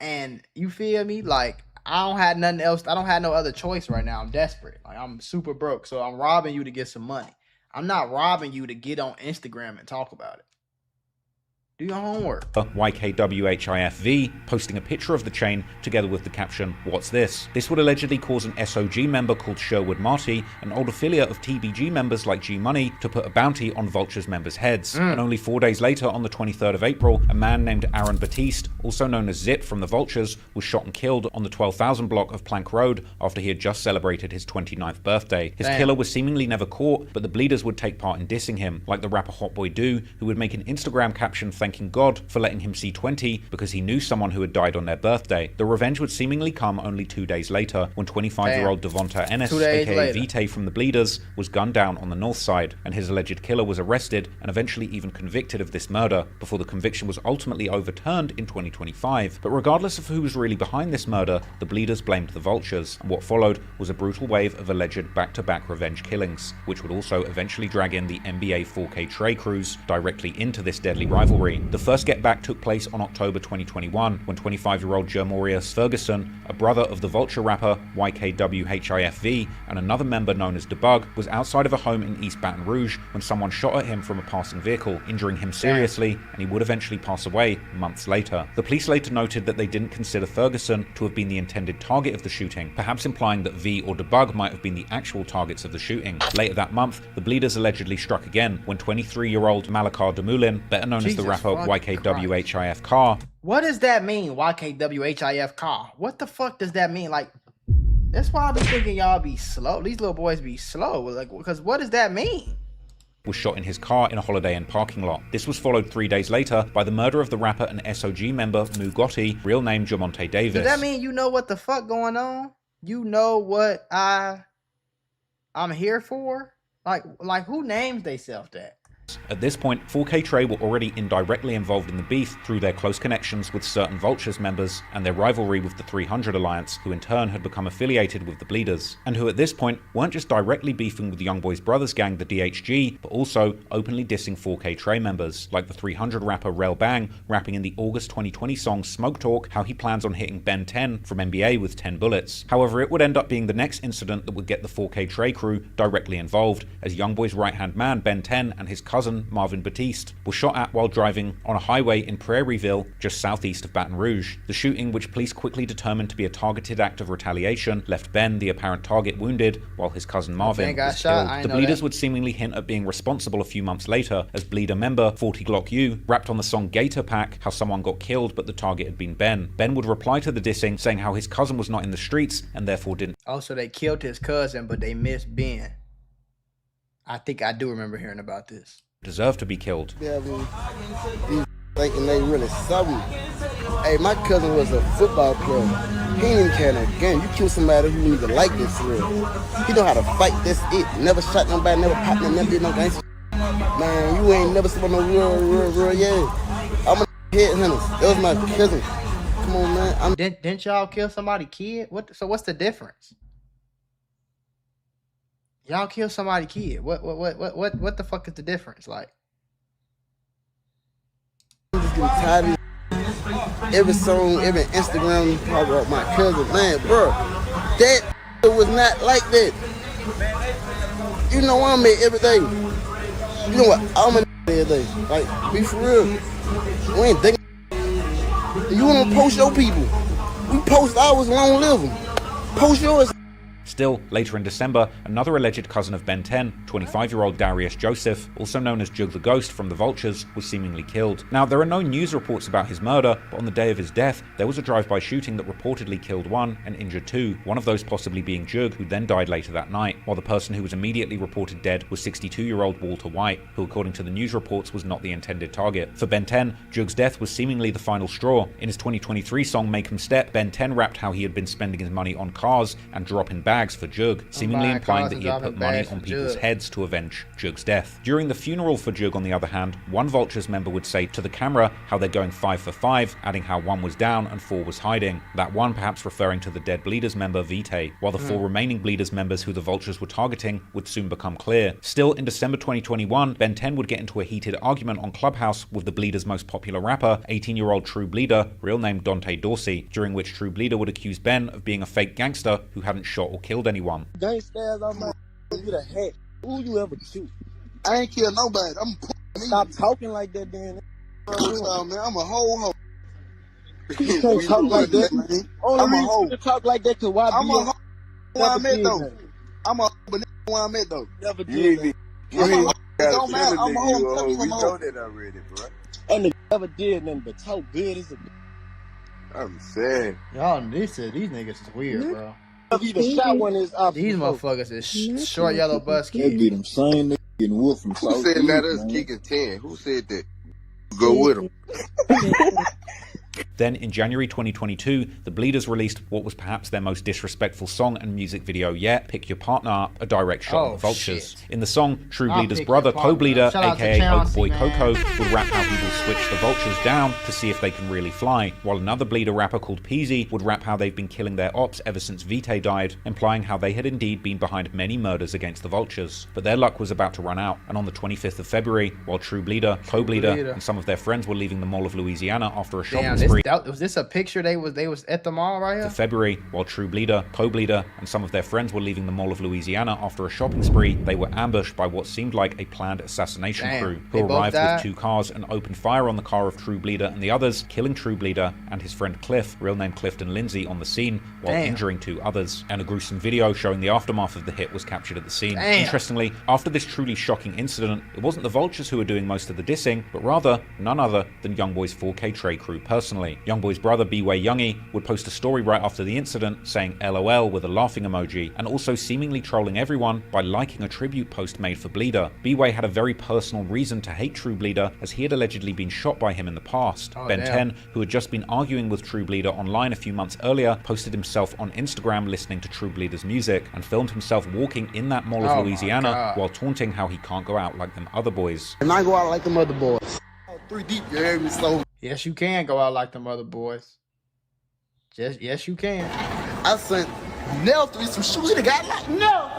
And you feel me? Like, I don't have nothing else. I don't have no other choice right now. I'm desperate. Like, I'm super broke. So I'm robbing you to get some money. I'm not robbing you to get on Instagram and talk about it. Do your homework. YKWHIFV posting a picture of the chain together with the caption, "What's this?" This would allegedly cause an SOG member called Sherwood Marty, an old affiliate of TBG members like G Money, to put a bounty on Vulture's members' heads. And only 4 days later, on the 23rd of April, a man named Aaron Batiste, also known as Zit from the Vultures, was shot and killed on the 12,000 block of Plank Road after he had just celebrated his 29th birthday. His killer was seemingly never caught, but the Bleeders would take part in dissing him, like the rapper Hotboy Do, who would make an Instagram caption thanking God for letting him see 20 because he knew someone who had died on their birthday. The revenge would seemingly come only 2 days later, when 25-year-old Devonta Ennis, aka Vitae from the Bleeders, was gunned down on the north side, and his alleged killer was arrested and eventually even convicted of this murder, before the conviction was ultimately overturned in 2025. But regardless of who was really behind this murder, the Bleeders blamed the Vultures, and what followed was a brutal wave of alleged back-to-back revenge killings, which would also eventually drag in the NBA 4K Trey crews directly into this deadly rivalry. The first get back took place on October 2021, when 25-year-old Jermorius Ferguson, a brother of the Vulture rapper YKWHIFV and another member known as Debug, was outside of a home in East Baton Rouge when someone shot at him from a passing vehicle, injuring him seriously, and he would eventually pass away months later. The police later noted that they didn't consider Ferguson to have been the intended target of the shooting, perhaps implying that V or Debug might have been the actual targets of the shooting. Later that month, the Bleeders allegedly struck again when 23-year-old Malakar Demulin, better known as the rapper YKWHIF Car. What does that mean, YKWHIF Car? What the fuck does that mean? Like, that's why I be thinking y'all be slow. These little boys be slow. Like, because what does that mean? Was shot in his car in a Holiday Inn parking lot. This was followed 3 days later by the murder of the rapper and SOG member Mu Gotti, real name Jamonte Davis. Does that mean you know what the fuck going on? You know what I'm here for? Like who names theyself that? At this point, 4K Trey were already indirectly involved in the beef through their close connections with certain Vultures members and their rivalry with the 300 Alliance, who in turn had become affiliated with the Bleeders, and who at this point weren't just directly beefing with Youngboy's brothers gang, the DHG, but also openly dissing 4K Trey members, like the 300 rapper Rel Bang, rapping in the August 2020 song Smoke Talk how he plans on hitting Ben 10 from NBA with 10 bullets. However, it would end up being the next incident that would get the 4K Trey crew directly involved, as Youngboy's right-hand man Ben 10 and his cousin Marvin Batiste were shot at while driving on a highway in Prairieville, just southeast of Baton Rouge. The shooting, which police quickly determined to be a targeted act of retaliation, left Ben, the apparent target, wounded, while his cousin Marvin was killed. The Bleeders would seemingly hint at being responsible a few months later, as Bleeder member 40 Glock U rapped on the song Gator Pack how someone got killed but the target had been Ben. Ben would reply to the dissing, saying how his cousin was not in the streets and therefore didn't. Also, they killed his cousin, but they missed Ben. I think I do remember hearing about this. Deserve to be killed. Yeah, these thinking they really something. Hey, my cousin was a football player. He ain't even carrying a gun. You kill somebody who need to like this for real. He know how to fight, that's it. Never shot nobody, never popped, never did no gangster. Man, you ain't never seen no real, yeah. I'm a headhunter. That was my cousin. Come on, man. Didn't y'all kill somebody kid? So what's the difference? Y'all kill somebody kid. What the fuck is the difference? Like, I'm just getting tired of every song, every Instagram talk about my cousin. Man, bro, that was not like that. You know I'm at every day. You know what? I'm at every day. Like, be for real. We ain't thinking You want to post your people. We post ours, long live them. Post yours. Still, later in December, another alleged cousin of Ben 10, 25-year-old Darius Joseph, also known as Jug the Ghost from the Vultures, was seemingly killed. Now, there are no news reports about his murder, but on the day of his death, there was a drive-by shooting that reportedly killed one and injured two, one of those possibly being Jug, who then died later that night, while the person who was immediately reported dead was 62-year-old Walter White, who according to the news reports was not the intended target. For Ben 10, Jug's death was seemingly the final straw. In his 2023 song Make 'Em Step, Ben 10 rapped how he had been spending his money on cars and dropping bags for Jug, seemingly implying that he had put money on people's heads to avenge Jug's death. During the funeral for Jug, on the other hand, one Vultures member would say to the camera how they're going 5 for 5, adding how 1 was down and 4 was hiding. That 1 perhaps referring to the dead Bleeders member Vitae, while the 4 remaining Bleeders members who the Vultures were targeting would soon become clear. Still, in December 2021, Ben 10 would get into a heated argument on Clubhouse with the Bleeders' most popular rapper, 18-year-old True Bleeder, real name Dante Dorsey, during which True Bleeder would accuse Ben of being a fake gangster who hadn't shot or killed anyone. Gangsters on my you the heck. Who you ever shoot? I ain't kill nobody. Stop talking like that, then. Man, I'm a whole hoe. You can't talk like that, man. Only reason you talk like that, cause why I'm a hoe where I'm at, though. I'm a hoe, but where I'm at, though. Never did that. It don't matter. I'm a hoe. We know that already, bro. And the never did nothing but talk good as a. I'm saying. Y'all, these niggas is weird, bro. Even shot one is these motherfuckers is short yellow bus They be them same niggas getting whooped from Who said that us kicking 10? Who said that? Go with them. Then, in January 2022, the Bleeders released what was perhaps their most disrespectful song and music video yet, Pick Your Partner Up, a direct shot at the Vultures. Shit. In the song, True Bleeder's brother, Co-Bleeder, aka Oak Boy Coco, would rap how he will switch the Vultures down to see if they can really fly, while another Bleeder rapper called Peasy would rap how they've been killing their ops ever since Vitae died, implying how they had indeed been behind many murders against the Vultures. But their luck was about to run out, and on the 25th of February, while True Bleeder, Co-Bleeder, and some of their friends were leaving the Mall of Louisiana after a shopping spree. Was this a picture they was at the mall right here? To February, while True Bleeder, Co-Bleeder, and some of their friends were leaving the Mall of Louisiana after a shopping spree, they were ambushed by what seemed like a planned assassination crew, who arrived with 2 cars and opened fire on the car of True Bleeder and the others, killing True Bleeder and his friend Cliff, real name Clifton Lindsay, on the scene, while injuring 2 others. And a gruesome video showing the aftermath of the hit was captured at the scene. Interestingly, after this truly shocking incident, it wasn't the Vultures who were doing most of the dissing, but rather none other than Youngboy's 4K Trey crew personally. Youngboy's brother B-Way Youngie would post a story right after the incident saying LOL with a laughing emoji, and also seemingly trolling everyone by liking a tribute post made for Bleeder. B-Way had a very personal reason to hate True Bleeder, as he had allegedly been shot by him in the past. Ben 10, who had just been arguing with True Bleeder online a few months earlier, posted himself on Instagram listening to True Bleeder's music, and filmed himself walking in that Mall of Louisiana while taunting how he can't go out like them other boys. And I go out like them other boys. 3 deep, you hear me? So yes, you can go out like them other boys. Yes, you can. I sent Nell 3 some shoes. He got like no,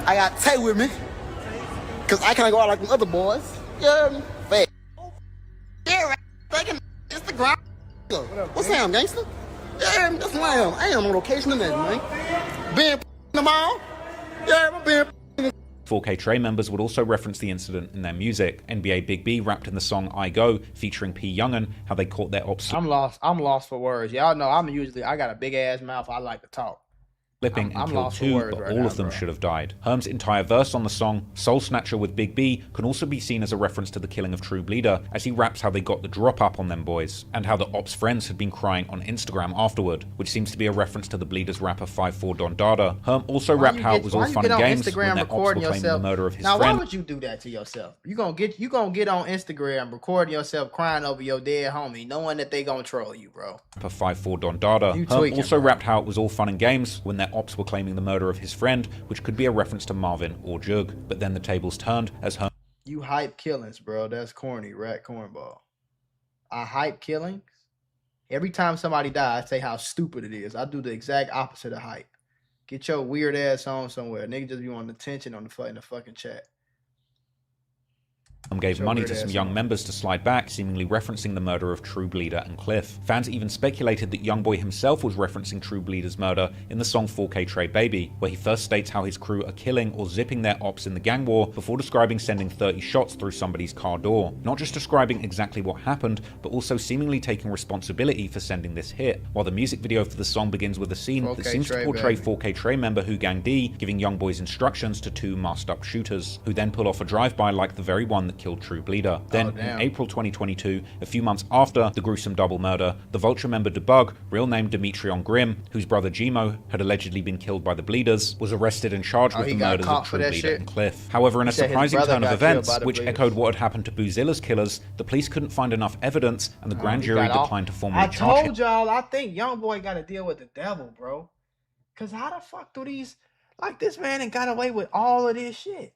I got Tay with me, cause I can't go out like them other boys. Yeah, fat. Yeah, right. Instagram. What's that, gangster? Yeah, that's who I am. I am on location and everything, man. Being in the mall. Yeah, I'm being. 4K Trey members would also reference the incident in their music. NBA Big B rapped in the song I Go, featuring P. Youngin, how they caught their ops. I'm lost for words. Y'all know I got a big ass mouth. I like to talk. Flipping and killed 2, but all of them should have died. Herm's entire verse on the song, Soul Snatcher with Big B, can also be seen as a reference to the killing of True Bleeder, as he raps how they got the drop up on them boys, and how the ops' friends had been crying on Instagram afterward, which seems to be a reference to the Bleeders rapper 54 Don Dada. Herm also rapped how it was all fun and games when their ops were claiming the murder of his friend. Now why would you do that to yourself? You gonna get on Instagram recording yourself crying over your dead homie, knowing that they gonna troll you, bro. Rapper 54 Don Dada. Herm also rapped how it was all fun and games when their ops were claiming the murder of his friend, which could be a reference to Marvin or Jug. But then the tables turned as Herm. You hype killings, bro. That's corny, rat cornball. I hype killings. Every time somebody dies, I say how stupid it is. I do the exact opposite of hype. Get your weird ass on somewhere. Nigga just be wanting attention on in the fucking chat. Gave money to some young members to slide back, seemingly referencing the murder of True Bleeder and Cliff. Fans even speculated that Youngboy himself was referencing True Bleeder's murder in the song 4K Trey Baby, where he first states how his crew are killing or zipping their ops in the gang war before describing sending 30 shots through somebody's car door. Not just describing exactly what happened, but also seemingly taking responsibility for sending this hit. While the music video for the song begins with a scene that seems to portray 4K Trey member Who Gang D giving Youngboy's instructions to two masked up shooters, who then pull off a drive-by like the very one that killed True Bleeder. Then, in April 2022, a few months after the gruesome double murder, the Vulture member Debug, real name Demetrion Grimm, whose brother Gmo had allegedly been killed by the Bleeders, was arrested and charged with the murders of True Bleeder and Cliff. However, in a surprising turn of events, which echoed what had happened to Boozilla's killers, the police couldn't find enough evidence, and the grand jury declined to formally charge him. I told y'all, I think Youngboy got to deal with the devil, bro. Because how the fuck do these... Like, this man ain't got away with all of this shit.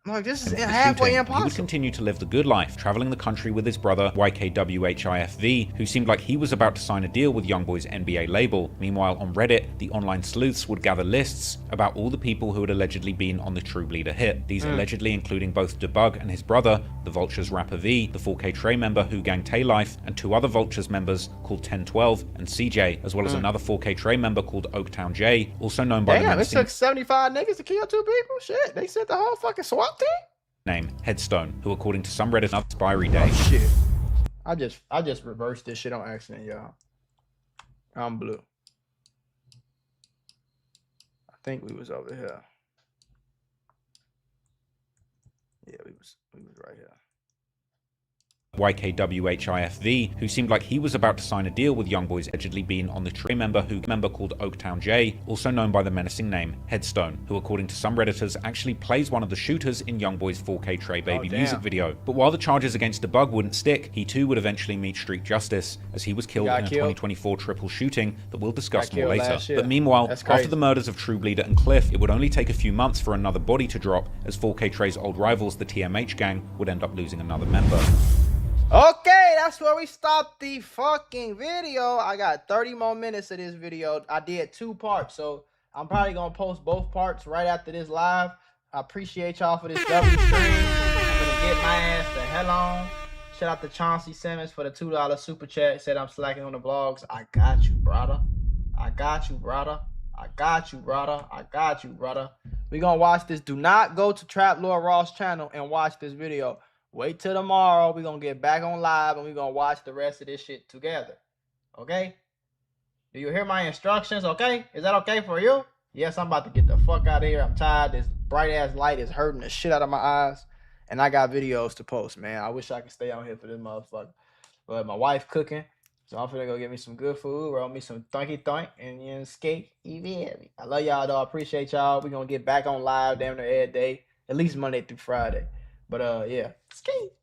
Like, this is halfway impossible. He would continue to live the good life, traveling the country with his brother YKWHIFV, who seemed like he was about to sign a deal with Youngboy's NBA label. Meanwhile, on Reddit, the online sleuths would gather lists about all the people who had allegedly been on the True Bleeder hit. These allegedly including both Debug and his brother, the Vultures rapper V, the 4K Trey member Who Gang Tay Life, and two other Vultures members called 1012 and CJ, as well as another 4K Trey member called Oaktown J, also known by the menacing... It took 75 niggas to kill 2 people? Shit, they sent the whole fucking SWAT team? Name Headstone, who according to some Reddit expiry date. Oh, shit. I just reversed this shit on accident, y'all. I'm blue. I think we was over here. Yeah, we was right here. YKWHIFV, who seemed like he was about to sign a deal with Youngboy's allegedly been on the Trey member called Oaktown J, also known by the menacing name Headstone, who according to some Redditors actually plays one of the shooters in Youngboy's 4K Trey Baby music video. But while the charges against Debug wouldn't stick, he too would eventually meet street justice, as he was killed in a 2024 triple shooting that we'll discuss more later. But meanwhile, after the murders of True Bleeder and Cliff, it would only take a few months for another body to drop, as 4K Trey's old rivals, the TMH gang, would end up losing another member. Okay, that's where we stopped the fucking video. I got 30 more minutes of this video. I did 2 parts, so I'm probably going to post both parts right after this live. I appreciate y'all for this W stream. I'm going to get my ass the hell on. Shout out to Chauncey Simmons for the $2 super chat. Said I'm slacking on the vlogs. I got you, brother. I got you, brother. I got you, brother. I got you, brother. We're going to watch this. Do not go to Trap Lord Ross channel and watch this video. Wait till tomorrow. We're going to get back on live and we're going to watch the rest of this shit together. Okay? Do you hear my instructions? Okay? Is that okay for you? Yes, I'm about to get the fuck out of here. I'm tired. This bright ass light is hurting the shit out of my eyes. And I got videos to post, man. I wish I could stay on here for this motherfucker. But my wife cooking. So I'm finna go get me some good food. Roll me some thunky, and skate. I love y'all though. I appreciate y'all. We're going to get back on live damn near every day. At least Monday through Friday. But yeah, skate.